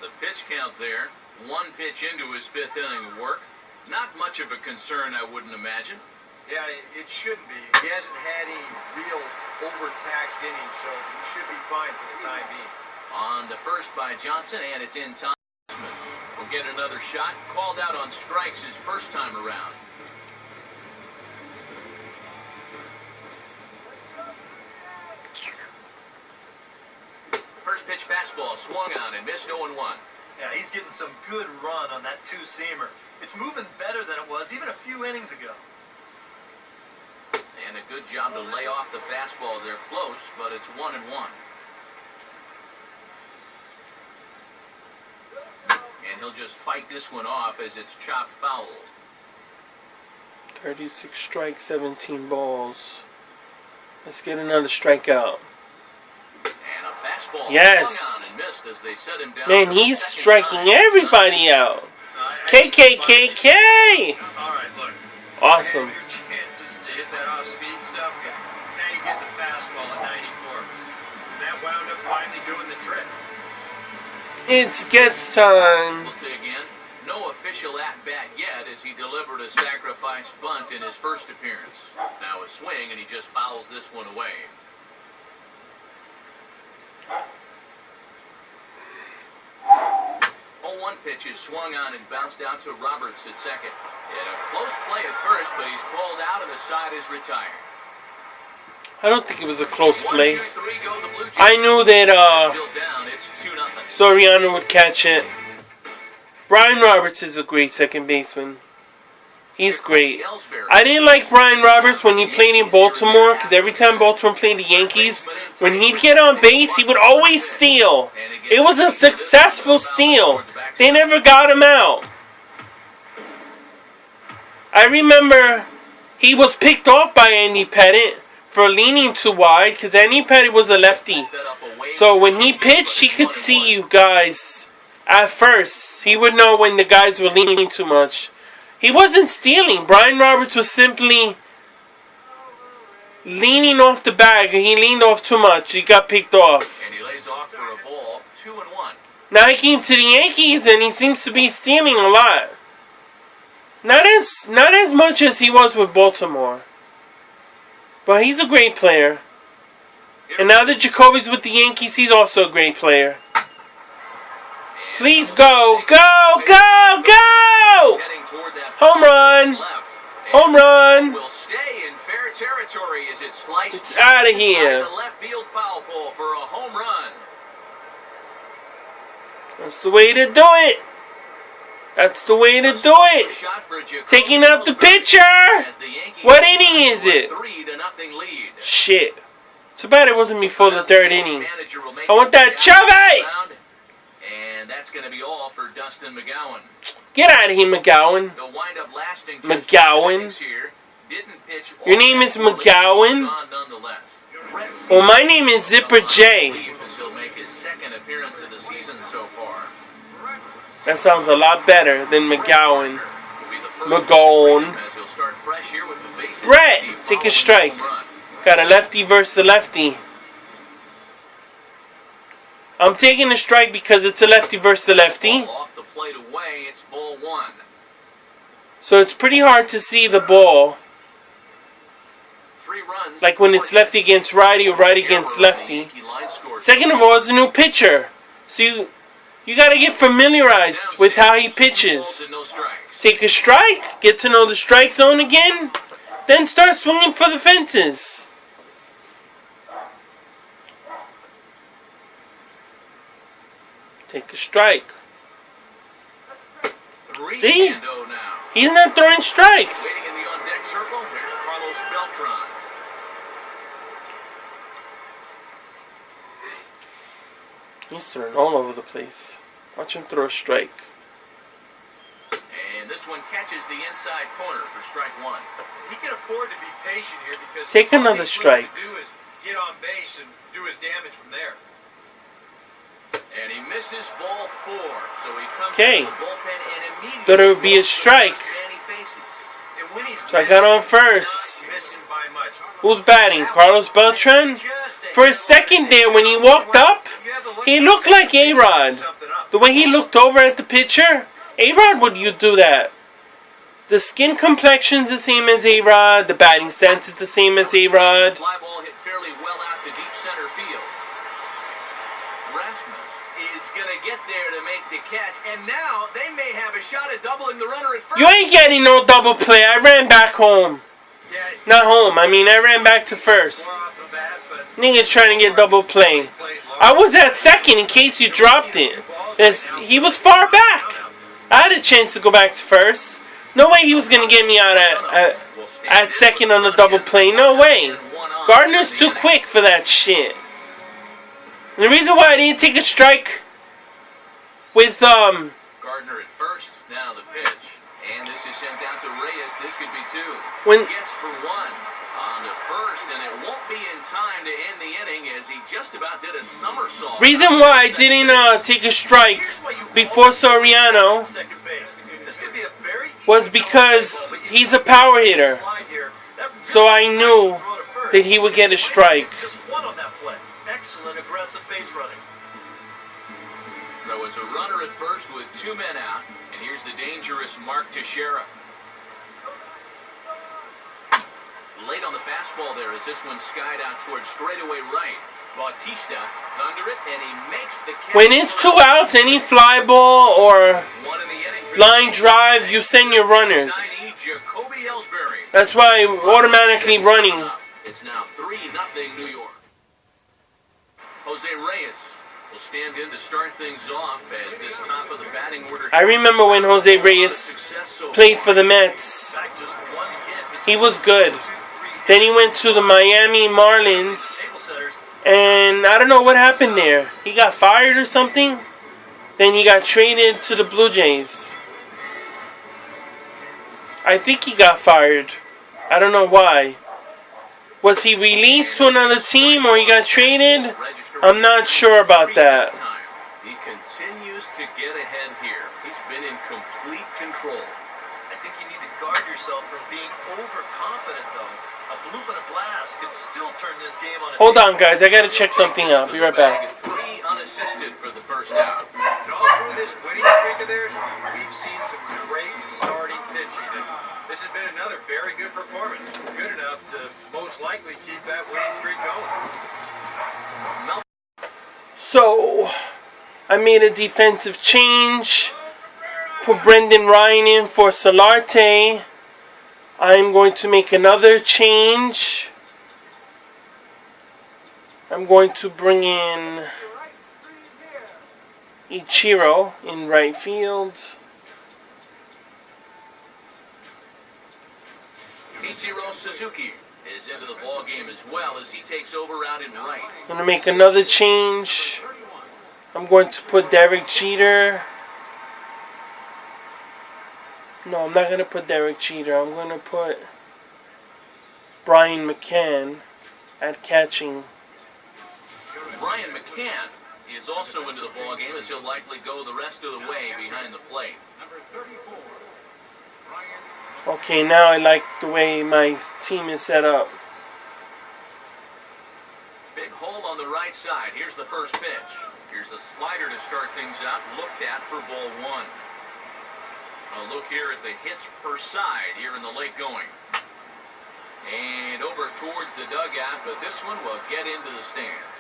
The pitch count there, one pitch into his fifth inning of work. Not much of a concern, I wouldn't imagine. Yeah, it shouldn't be. He hasn't had any real overtaxed innings, so he should be fine for the time being. On the first by Johnson, and it's in time. Will get another shot. Called out on strikes his first time around. First pitch fastball swung on and missed 0-1. Yeah, he's getting some good run on that two-seamer. It's moving better than it was even a few innings ago. And a good job to lay off the fastball. They're close, but it's 1-1. And he'll just fight this one off as it's chopped foul. 36 strikes, 17 balls. Let's get another strikeout. And a fastball yes. swung on and missed as they set him down. Man, he's striking everybody out. KKKK! All right, look. Awesome. Your chances to hit that off-speed stuff. Now you get the fastball at 94. That wound up finally doing the trick. It's gets time. We'll say again, no official at-bat yet as he delivered a sacrifice bunt in his first appearance. Now a swing, and he just fouls this one away. One pitch is swung on and bounced out to Roberts at second. Had a close play at first, but he's called out and the side is retired. I don't think it was a close play. 1, 2, 3, go the BlueJays. I knew that Still down, it's 2-0. Soriano would catch it. Brian Roberts is a great second baseman. He's great. I didn't like Brian Roberts when he played in Baltimore, because every time Baltimore played the Yankees, when he'd get on base, he would always steal. It was a successful steal. They never got him out. I remember he was picked off by Andy Pettit for leaning too wide, because Andy Pettit was a lefty. So when he pitched, he could see you guys at first. He would know when the guys were leaning too much. He wasn't stealing. Brian Roberts was simply leaning off the bag. He leaned off too much. He got picked off. And he lays off for a ball, 2-1. Now he came to the Yankees and he seems to be stealing a lot. Not as much as he was with Baltimore. But he's a great player. And now that Jacoby's with the Yankees, he's also a great player. Please go, go, go, go! Home run! Home run! Will stay in fair territory as it sliced. It's out of here. The left field foul pole for a home run. That's the way to do it. That's the way to do it. Taking out the pitcher. What inning is it? 3-0 lead. Shit. Too bad it wasn't before the third inning. I want that Chovy! And that's going to be all for Dustin McGowan. Get out of here, McGowan. They'll wind up lasting McGowan. Here. Didn't pitch Your name is McGowan? Well, my name is Zipper J. He'll make his second appearance of the season so far. That sounds a lot better than McGowan. McGowan. Brett, take a strike. Got a lefty versus a lefty. I'm taking a strike because it's a lefty versus a lefty. Off the plate away, it's ball one. So it's pretty hard to see the ball. 3 runs. Like when it's lefty against righty or righty against lefty. Second of all, it's a new pitcher. So you got to get familiarized with how he pitches. Take a strike, get to know the strike zone again, then start swinging for the fences. Take a strike. See? He's not throwing strikes. Waiting in the on-deck circle, there's Carlos Beltran. He's throwing all over the place. Watch him throw a strike. And this one catches the inside corner for strike one. He can afford to be patient here because take another strike. All he's looking to do is get on base and do his damage from there. And he misses ball 4, so he comes okay. to the bullpen and immediately thought it would be a strike. So I got on first. Who's batting? Carlos Beltran? For a second there, when he walked up, he looked like A-Rod. The way he looked over at the pitcher, A-Rod would you do that? The skin complexion's the same as A-Rod. The batting stance is the same as A-Rod. Fly ball hit fairly well out to deep center field. Rasmus is going to get there to make the catch, and now they may have a shot at doubling the runner at first. You ain't getting no double play. I ran back home. Not home. I mean, I ran back to first. Nigga trying to get double play. I was at second in case you dropped it. He was far back. I had a chance to go back to first. No way he was going to get me out at second on the double play. No way. Gardner's too quick for that shit. And the reason why I didn't take a strike with Gardner at first, now the pitch. And this is sent down to Reyes. This could be 2. When gets for 1 on to first, and it won't be in time to end the inning as he just about did a somersault. Reason why I didn't take a strike before Soriano was because he's a power hitter. So I knew that he would get a strike. Just 1 on that play. Excellent aggressive base running. So it's a runner at first with 2 men out, and here's the dangerous Mark Teixeira. Late on the fastball there as this one skied out towards straightaway right. Bautista is under it, and he makes the catch. When it's 2 outs, any fly ball or line drive, you send your runners. That's why I'm automatically running. It's now 3-0 New York. Jose Reyes will stand in to start things off as this top of the batting order. I remember when Jose Reyes played for the Mets. He was good. Then he went to the Miami Marlins, and I don't know what happened there. He got fired or something. Then he got traded to the BlueJays. I think he got fired. I don't know why. Was he released to another team or he got traded? I'm not sure about that. He continues to get ahead here. He's been in complete control. I think you need to guard yourself from being overconfident, though. A bloop and a blast could still turn this game on. Hold on, guys. I gotta check something out. Be right back. 3 unassisted for the first out. And all through this winning streak of theirs, we've seen some great starting pitching. And this has been another very good performance. Good enough to most likely keep that winning streak going. So, I made a defensive change. Put Brendan Ryan in for Solarte. I'm going to make another change. I'm going to bring in Ichiro in right field. Ichiro Suzuki is into the ball game as well as he takes over out in right. I'm going to make another change. I'm going to put Derek Jeter. No, I'm not going to put Derek Jeter. I'm going to put Brian McCann at catching. Brian McCann is also into the ball game as he'll likely go the rest of the way behind the plate. Okay, now I like the way my team is set up. Big hole on the right side. Here's the first pitch. Here's a slider to start things out. Looked at for ball one. A look here at the hits per side here in the late going. And over towards the dugout, but this one will get into the stands.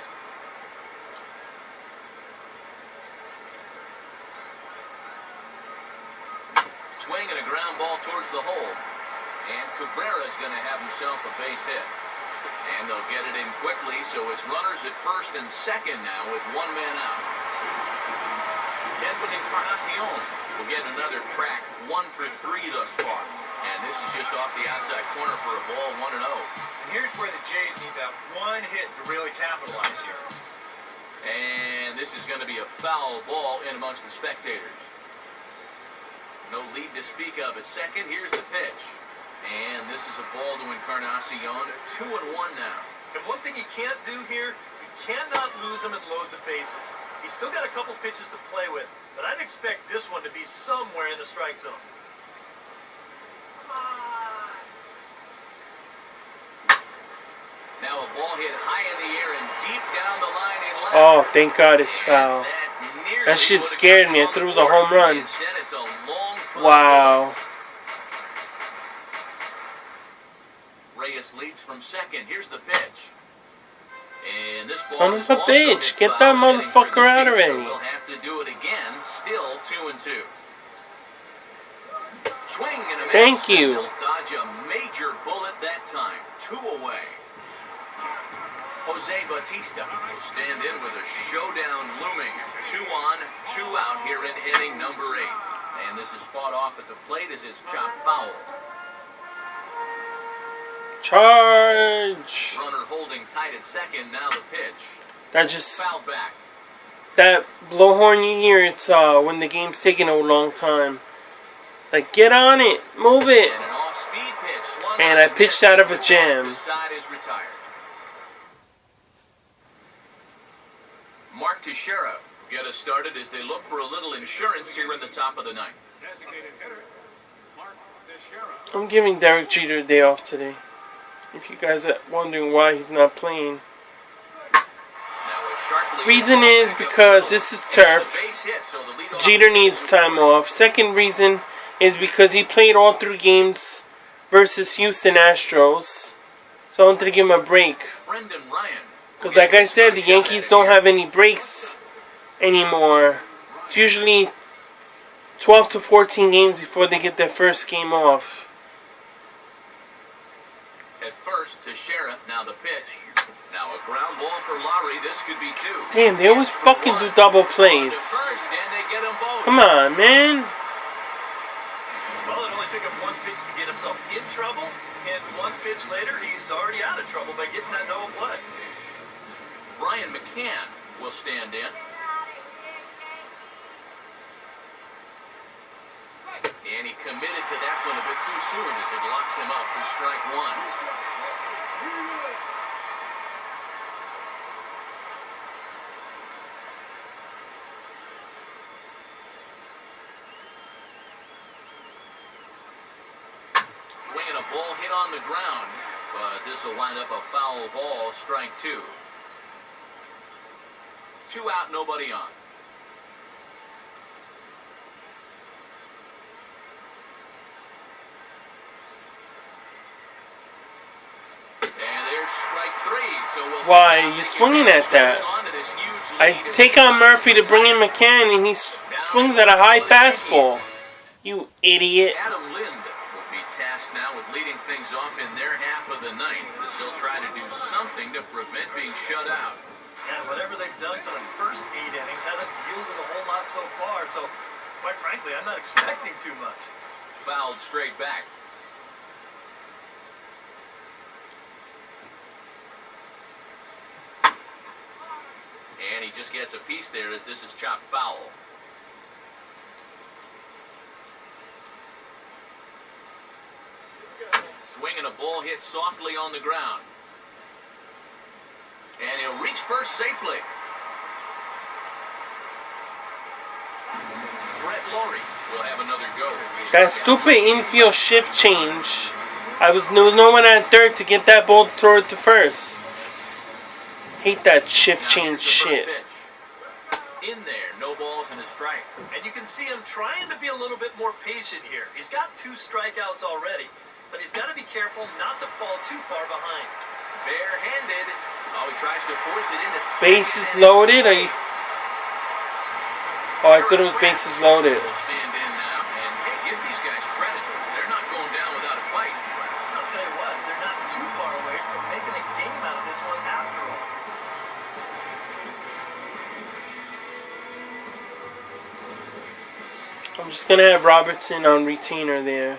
Swing and a ground ball towards the hole. And Cabrera's going to have himself a base hit. And they'll get it in quickly, so it's runners at first and second now with one man out. Edwin Encarnacion will get another crack, 1 for 3 thus far. And this is just off the outside corner for a ball, 1-0. And here's where the Jays need that one hit to really capitalize here. And this is going to be a foul ball in amongst the spectators. No lead to speak of at second. Here's the pitch. And this is a ball to Encarnacion. 2-1 now. And one thing you can't do here, you cannot lose him and load the bases. He's still got a couple pitches to play with, but I'd expect this one to be somewhere in the strike zone. Now a ball hit high in the air and deep down the line in left. Oh, thank God it's foul. That shit scared me. I thought it was a home run. Instead, it's a long fly. Wow. Reyes leads from second. Here's the pitch. And this ball Son of is a also bitch. hit Get foul, that heading for motherfucker the out seats, already. So we'll have to do it again. Still 2-2. Swing and a miss. Thank you. They'll dodge a major bullet that time. 2 away. Jose Bautista will stand in with a showdown looming. 2 on, 2 out here in inning number 8. And this is fought off at the plate as it's chopped foul. Charge. Runner holding tight at second. Now the pitch. That just... Fouled back. That blowhorn you hear, it's when the game's taking a long time. Like, get on it. Move it. And an off-speed pitch. Swung And on I pitched out of a jam. This side is retired. Mark Teixeira get us started as they look for a little insurance here in the top of the ninth. I'm giving Derek Jeter a day off today. If you guys are wondering why he's not playing. Reason is because this is turf. Jeter needs time off. Second reason is because he played all 3 games versus Houston Astros. So I wanted to give him a break. Because like I said, the Yankees don't have any breaks anymore. It's usually 12 to 14 games before they get their first game off. At first, Teixeira, now the pitch. Now a ground ball for Lowry. This could be 2. Damn, they always fucking do double plays. Come on, man. Well, it only took him 1 pitch to get himself in trouble, and 1 pitch later, he's already out of trouble by getting that double play. Brian McCann will stand in. And he committed to that one a bit too soon as it locks him up for strike 1. Swinging a ball hit on the ground, but this will wind up a foul ball, strike 2. 2 out, nobody on. And there's strike 3. So we'll Why are you swinging at that? I take on Murphy to bring in McCann, and he swings at a high fastball. You idiot. Adam Lind will be tasked now with leading pitching to prevent being shut out. And whatever they've done for the first 8 innings hasn't yielded a whole lot so far. So, quite frankly, I'm not expecting too much. Fouled straight back. And he just gets a piece there as this is chopped foul. Swing and a ball hit softly on the ground. And he'll reach first safely. Brett Laurie will have another go. That stupid infield shift change. There was no one at third to get that ball toward to first. Hate that shift change shit. In there, no balls and a strike. And you can see him trying to be a little bit more patient here. He's got 2 strikeouts already, but he's got to be careful not to fall too far behind. Barehanded. Oh, he tries to force it into Bases loaded? Are you... Oh, I thought it was bases loaded. We'll stand in now and give these guys credit. They're not going down without a fight. I'll tell you what, they're not too far away from making a game out of this one after all. I'm just going to have Robertson on retainer there.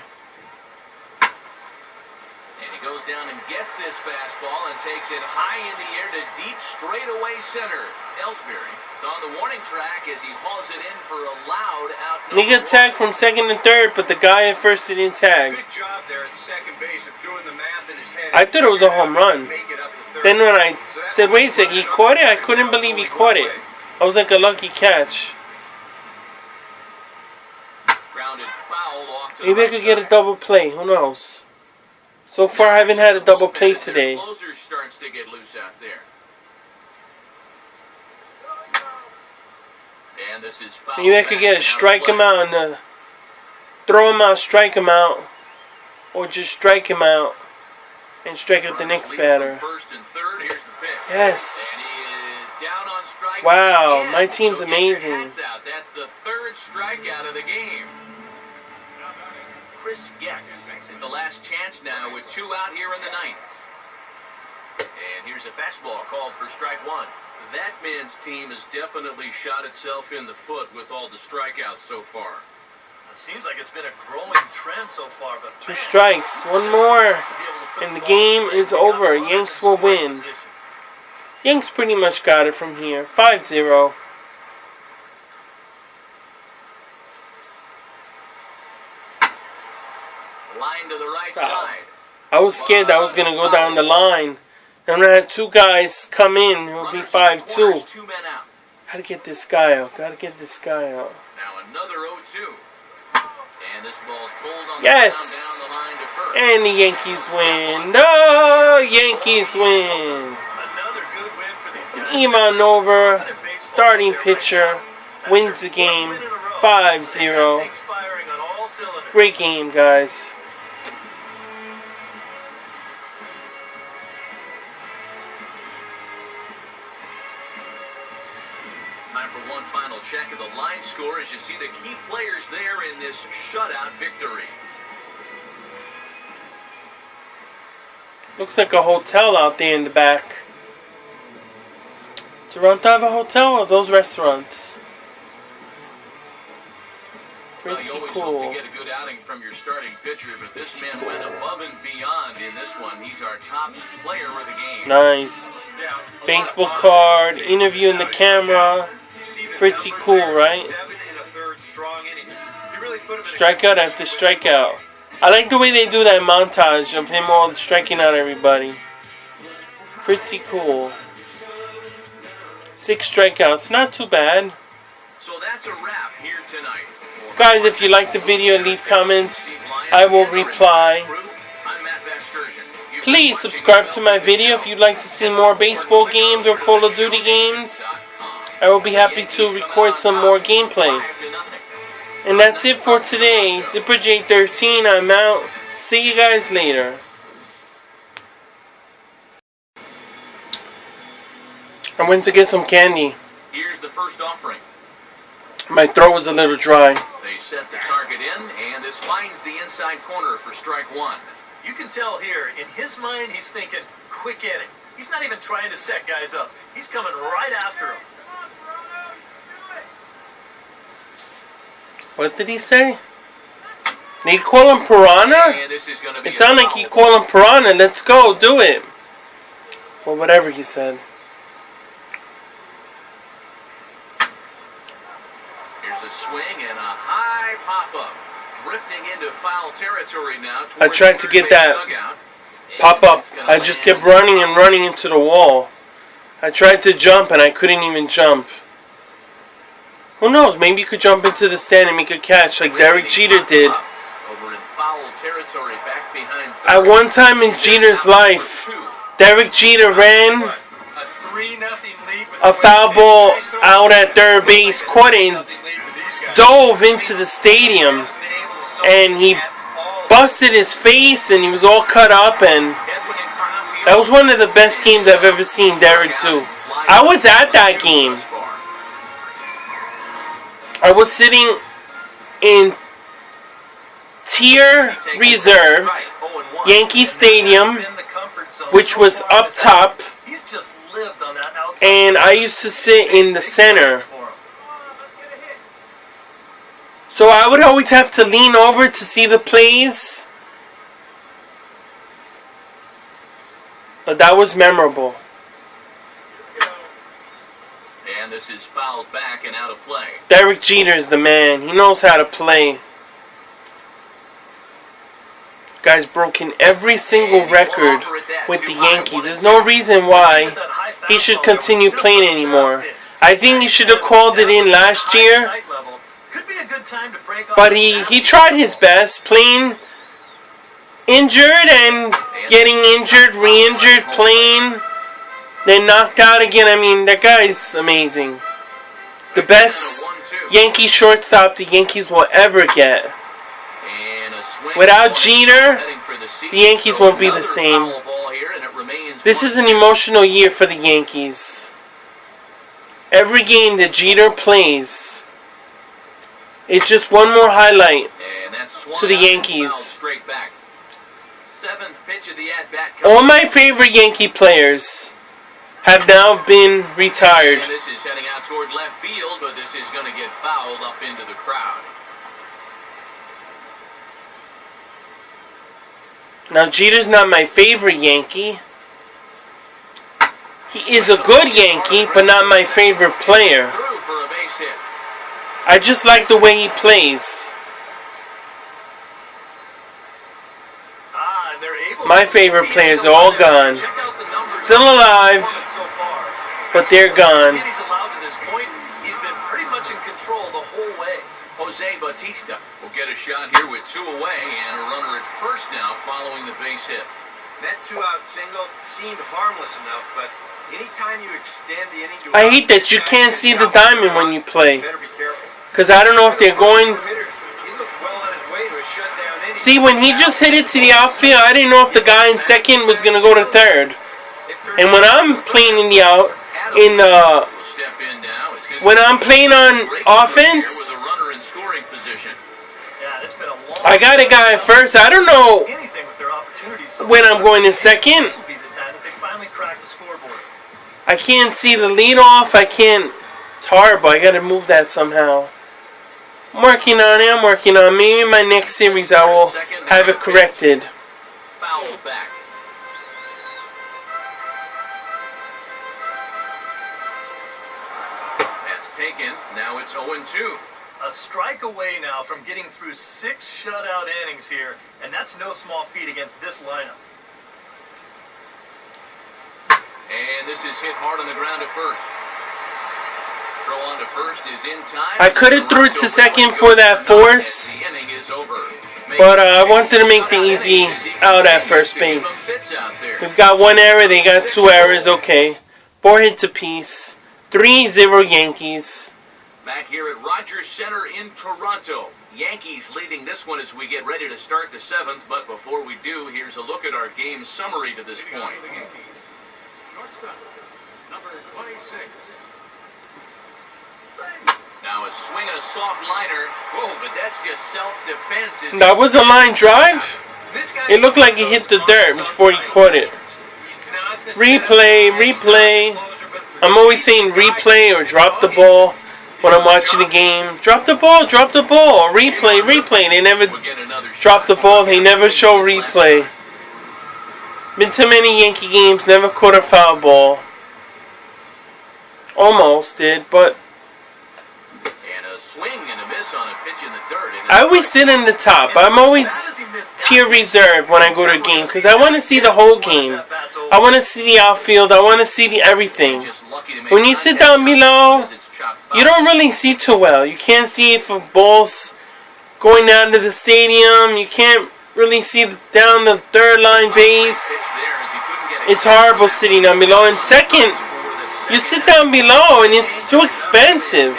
And he goes down and gets this fastball and takes it high in the air to deep straightaway center. Ellsbury is on the warning track as he hauls it in for a loud out. And he got tagged from second and third, but the guy at first didn't tag. Good job there at second base of doing the math in his head. I thought it was a home run. Then when I said, wait a second, he caught it? I couldn't believe he caught it. I was like a lucky catch. Grounded foul off to Maybe I could get a double play. Who knows? So far, I haven't had a double play today. Closer starts to get loose out there. And this is foul. Maybe I could get a strike him out and throw him out, strike him out, or just strike him out and strike out the next batter. First and third. Here's the pitch. Yes. And he is down on strikes. Wow, again. my team's So get your amazing. hats out. That's the 3rd strikeout of the game. Chris Getz is the last chance now with 2 out here in the 9th. And here's a fastball called for strike 1. That man's team has definitely shot itself in the foot with all the strikeouts so far. It seems like it's been a growing trend so far, but 2 strikes, 1 more, and the game is over. Yanks will win. Yanks pretty much got it from here. 5-0. Line to the right side. I was scared that I was going to go down the line. And when I had 2 guys come in, it would be 5-2. 2 men out. Gotta get this guy out. Gotta get this guy out. Now another 0-2. And this ball's pulled on Yes! the ground down the line to first. And the Yankees win. No! Yankees win. another good win for these guys. Imanova, starting pitcher, wins the game 5-0. Expiring on all cylinders. Great game, guys. Time for one final check of the line score as you see the key players there in this shutout victory. Looks like a hotel out there in the back. Toronto have a hotel or those restaurants? Well, Pretty you always cool. hope to get a good outing from your starting pitcher, but this man went above and beyond in this one. He's our top player of the game. Nice. Baseball card, interview in the camera. Pretty cool, right? Strikeout after strikeout. I like the way they do that montage of him all striking out everybody. Pretty cool. 6 strikeouts, not too bad. So that's a wrap here tonight. Guys, if you like the video, leave comments. I will reply. Please subscribe to my video if you'd like to see more baseball games or Call of Duty games. I will be happy to record some more gameplay. And that's it for today. ZipperJ13, I'm out. See you guys later. I went to get some candy. Here's the first offering. My throat was a little dry. They set the target in, and this finds the inside corner for strike 1. You can tell here, in his mind, he's thinking, quick inning. He's not even trying to set guys up. He's coming right after him. What did he say? Did he call him Piranha? It sounded like he called him Piranha. Let's go, do it. Or whatever he said. Here's a swing and a high pop-up. Drifting into foul territory now. I tried to get that pop-up. I just kept running and running into the wall. I tried to jump and I couldn't even jump. Who knows? Maybe you could jump into the stand and make a catch like Derek Jeter did. At one time in Jeter's life, Derek Jeter ran a foul ball out at third base, caught it, and dove into the stadium, and he busted his face and he was all cut up, and that was one of the best games I've ever seen Derek do. I was at that game. I was sitting in tier reserved Yankee Stadium, which was up top, and I used to sit in the center. So I would always have to lean over to see the plays. But that was memorable. And this is fouled back and out of play. Derek Jeter is the man. He knows how to play. Guy's broken every single record with the Yankees. There's no reason why he should continue playing anymore. I think he should have called it in last year. But he tried his best, playing injured and getting injured, re-injured, playing, then knocked out again. I mean, that guy's amazing. The best Yankee shortstop the Yankees will ever get. Without Jeter, the Yankees won't be the same. This is an emotional year for the Yankees. Every game that Jeter plays, it's just one more highlight to the Yankees. All my favorite Yankee players have now been retired. And this is heading out toward left field, but this is going to get fouled up into the crowd. Now, Jeter's not my favorite Yankee. He is a good Yankee, but not my favorite player. I just like the way he plays. My favorite players are all gone. Still alive, but they're gone. Jose Bautista will get a shot here with two away and a runner at first now following the base hit. That two-out single seemed harmless enough, but anytime you extend the inning to I hate that you can't see the diamond when you play. Because I don't know if they're going... See, when he just hit it to the outfield, I didn't know if the guy in second was going to go to third. And when I'm playing in the out... When I'm playing on offense... I got a guy at first. I don't know when I'm going to second. I can't see the leadoff. I can't. It's horrible. I got to move that somehow. I'm working on it. Maybe in my next series I will have it corrected. Foul back. That's taken. Now it's 0-2. A strike away now from getting through 6 shutout innings here, and that's no small feat against this lineup. And this is hit hard on the ground at first. Throw on to first is in time. I could have threw it to second for that force, but I wanted to make the easy out at first base. We've got 1 error, they got 2 errors, okay. 4 hits apiece, 3-0 Yankees. Back here at Rogers Center in Toronto. Yankees leading this one as we get ready to start the 7th. But before we do, here's a look at our game summary to this point. Now a swing and a soft liner. Whoa, but that's just self-defense. That was a line drive? It looked like he hit the dirt before he caught it. He's not replay. I'm always saying replay or drop the ball when I'm watching the game. Drop the ball, or replay. They never drop the ball, they never show replay. Been to many Yankee games, never caught a foul ball. Almost did, but I always sit in the top. I'm always tier reserve when I go to a game because I want to see the whole game. I want to see the outfield. I want to see the everything. When you sit down below, you don't really see too well. You can't see if a ball's going down to the stadium. You can't really see down the third line base. It's horrible sitting down below. And second, you sit down below and it's too expensive.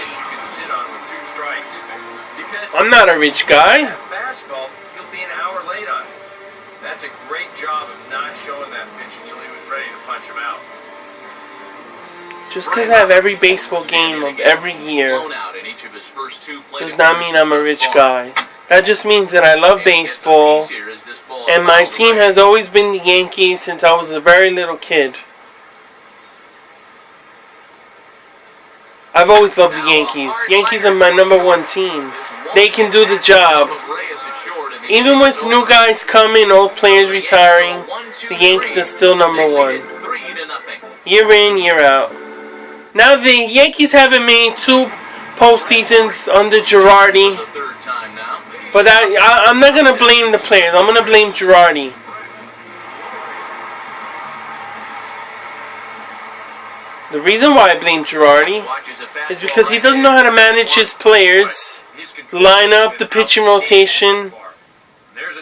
I'm not a rich guy. Fastball, you'll be an hour late on it. That's a great job of not showing that pitch until he was ready to punch him out. Just because I have every baseball game of every year does not mean I'm a rich guy. That just means that I love baseball, and my team has always been the Yankees since I was a very little kid. I've always loved the Yankees. Yankees are my #1 team. They can do the job. Even with new guys coming, old players retiring, the Yankees are still #1. Year in, year out. Now the Yankees haven't made 2 postseasons under Girardi. But I'm not going to blame the players. I'm going to blame Girardi. The reason why I blame Girardi is because he doesn't know how to manage his players. Line up the pitching rotation.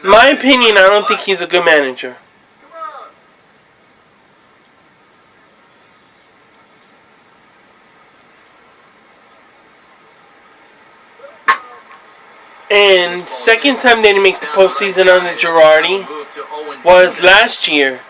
In my opinion, I don't think he's a good manager. And second time they didn't make the postseason under Girardi was last year.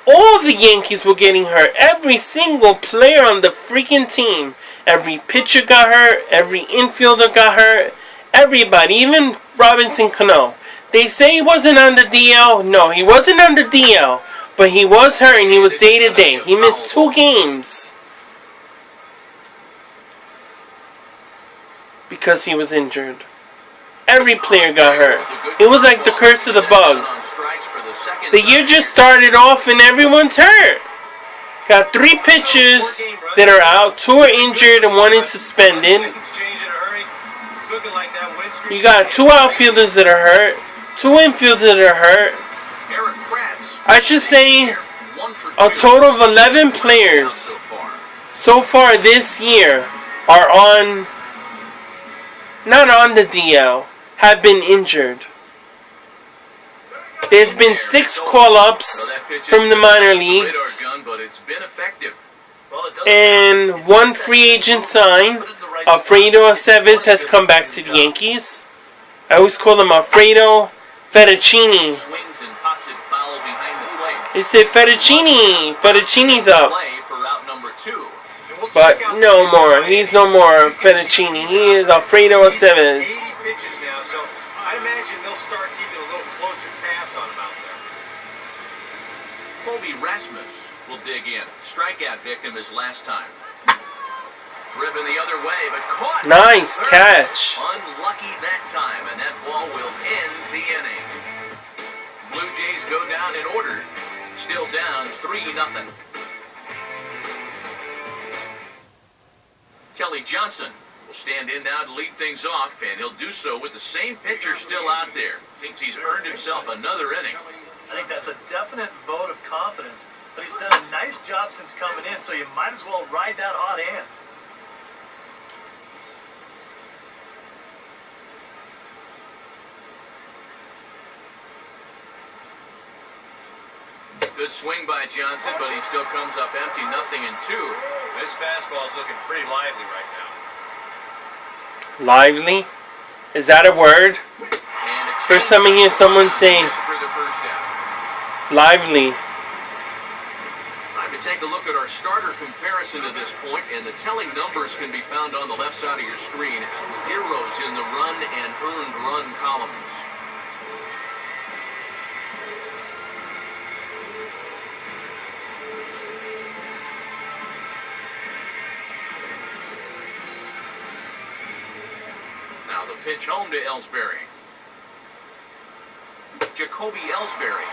All the Yankees were getting hurt. Every single player on the freaking team. Every pitcher got hurt. Every infielder got hurt. Everybody, even Robinson Cano. They say he wasn't on the DL. No, he wasn't on the DL. But he was hurt and he was day to day. He missed 2 games. Because he was injured. Every player got hurt. It was like the curse of the bug. The year just started off and everyone's hurt. Got 3 pitchers that are out, 2 are injured and 1 is suspended. You got 2 outfielders that are hurt, 2 infielders that are hurt. I should say a total of 11 players so far this year are not on the DL, have been injured. There's been 6 call-ups from the minor leagues and 1 free agent sign. Alfredo Aceves has come back to the Yankees. I always call him Alfredo Fettuccini. They say Fettuccini. Fettuccini's up. But no more. He's no more Fettuccini. He is Alfredo Aceves. I imagine they'll start keeping a little closer tabs on him out there. Kobe Rasmus will dig in. Strikeout victim his last time. Driven the other way, but caught. Nice catch. Unlucky that time, and that ball will end the inning. Blue Jays go down in order. Still down 3-0. Kelly Johnson will stand in now to lead things off, and he'll do so with the same pitcher still out there. Thinks he's earned himself another inning. I think that's a definite vote of confidence, but he's done a nice job since coming in, so you might as well ride that hot hand. Good swing by Johnson, but he still comes up empty, 0-2. This fastball is looking pretty lively right now. Lively? Is that a word? First time I hear someone say lively. Time to take a look at our starter comparison to this point, and the telling numbers can be found on the left side of your screen. Zeros in the run and earned run columns. The pitch home to Ellsbury. Jacoby Ellsbury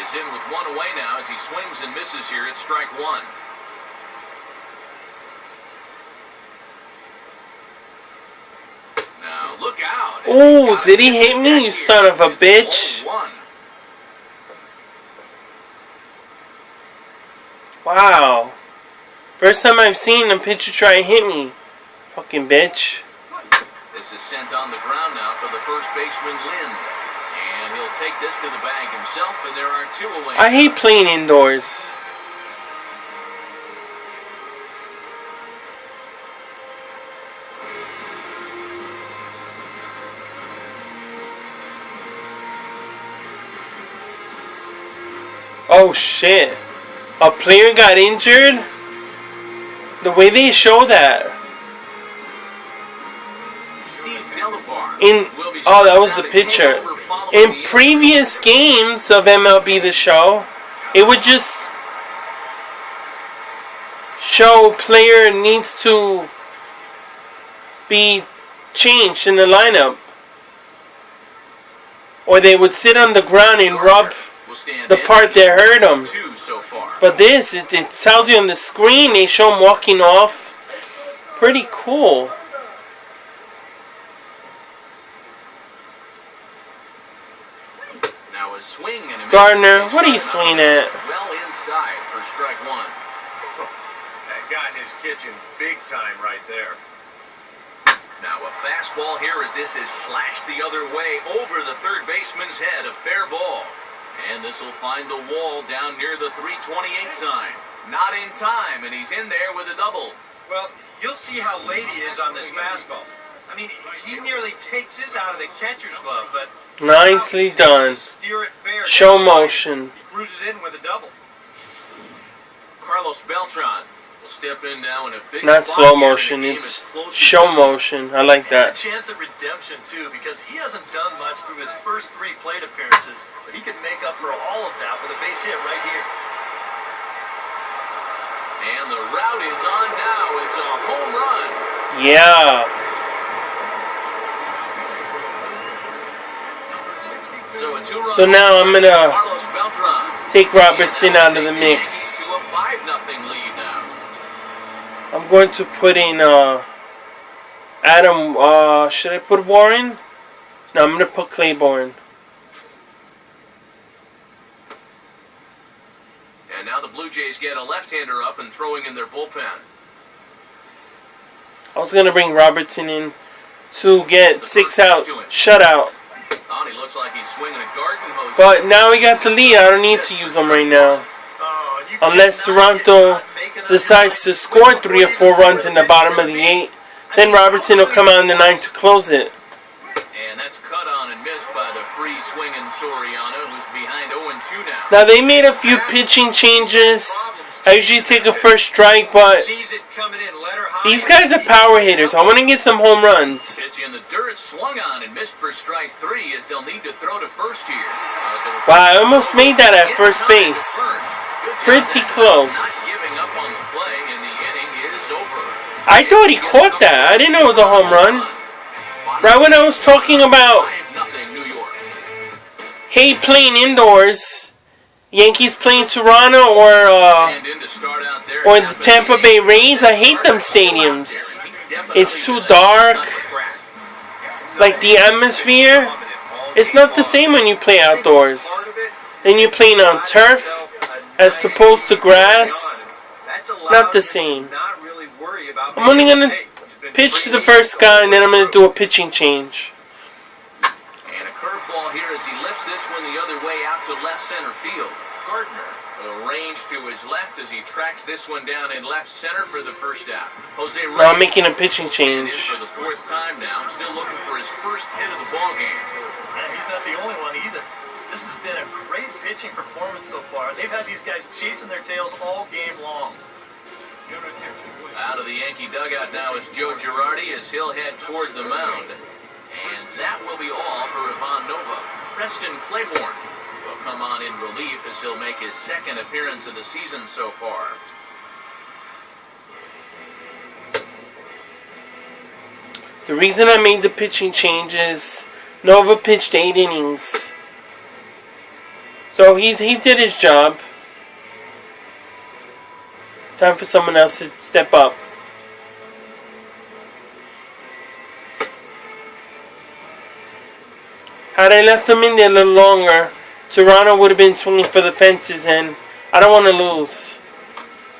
is in with one away now as he swings and misses here at strike one. Now look out. Oh, did he hit me, you son of a bitch? Wow. First time I've seen a pitcher try to hit me. Fucking bitch. This is sent on the ground now for the first baseman, Lynn. And he'll take this to the bag himself, and there are two away. I hate playing indoors. Oh shit. A player got injured? The way they show that. Oh, that was the pitcher. In previous games of MLB The Show, it would just show player needs to be changed in the lineup. Or they would sit on the ground and rub the part that hurt them. But this, it tells you on the screen, they show them walking off. Pretty cool. Now a swing and a Gardner, what are you swinging at? Well inside for strike one. That got in his kitchen big time right there. Now a fastball here as this is slashed the other way over the third baseman's head. A fair ball. And this will find the wall down near the 328 sign. Not in time, and he's in there with a double. Well, you'll see how late he is on this fastball. I mean, he nearly takes this out of the catcher's glove, but... Nicely done. Show motion. He cruises in with a double. Carlos Beltran will step in now in a big... Not slow motion, it's show motion. I like that. A chance at redemption, too, because he hasn't done much through his first 3 plate appearances. But he can make up for all of that with a base hit right here. And the route is on now. It's a home run. Yeah. So a 2-run So now I'm gonna Carlos Beltran take Robertson out of the mix. to a 5-0 lead now. I'm going to put in Adam. Should I put Warren? No, I'm gonna put Claiborne. And now the Blue Jays get a left-hander up and throwing in their bullpen. I was gonna bring Robertson in to get 6 out shutout. Oh, and he looks like he's swinging a garden hose. But now we got the lead. I don't need to use them right now. Unless Toronto decides to score 3 or 4 runs in the bottom of the 8, then Robertson will come out in the 9th to close it. And that's cut on and missed by the free swinging Soriano, who's behind 0-2 now. Now they made a few pitching changes. I usually take a first strike, but these guys are power hitters. I want to get some home runs. Pitch in the dirt, swung on and missed for strike 3 as they'll need to throw to first here. Wow, I almost made that at first base. Pretty close. Giving up on the play, and the inning is over. I thought he caught that. I didn't know it was a home run. Right when I was talking about 5-0 New York. hate playing indoors, Yankees playing Toronto or the Tampa Bay Rays, I hate them stadiums. It's too dark. Like the atmosphere, it's not the same when you play outdoors. Then you're playing on turf as opposed to grass. Not the same. I'm only going to pitch to the first guy and then I'm going to do a pitching change. And a curveball here as he lifts this one the other way out to left center field. Gardner will range to his left as he tracks this one down in left center for the first out. Jose Reyes. Now I'm making a pitching change. In for the 4th time now. Still looking for his first hit of the ball game. And he's not the only one either. This has been a great pitching performance so far. They've had these guys chasing their tails all game long. Out of the Yankee dugout now is Joe Girardi as he'll head toward the mound. And that will be all for Ivan Nova. Preston Claiborne will come on in relief as he'll make his 2nd appearance of the season so far. The reason I made the pitching change is Nova pitched 8 innings. So he did his job. Time for someone else to step up. Had I left him in there a little longer, Toronto would have been swinging for the fences, and I don't want to lose.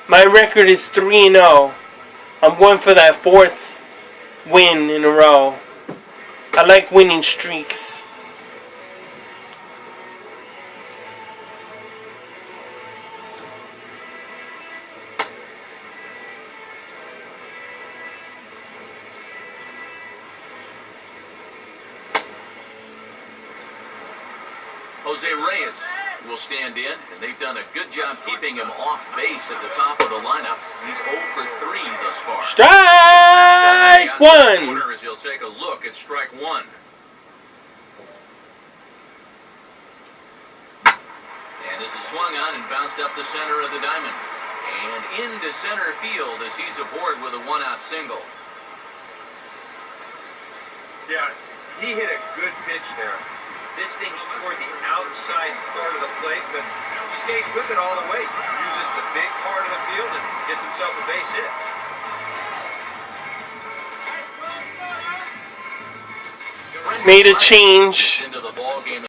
My record is 3-0. I'm going for that 4th win in a row. I like winning streaks. Jose Reyes will stand in, and they've done a good job keeping him off base at the top of the lineup. He's 0 for 3 thus far. Strike one! As he'll take a look at strike one. And this is swung on and bounced up the center of the diamond. And into center field as he's aboard with a 1-out single. Yeah, he hit a good pitch there. This thing's toward the outside part of the plate, but he stays with it all the way. Uses the big part of the field and gets himself a base hit. Made a change.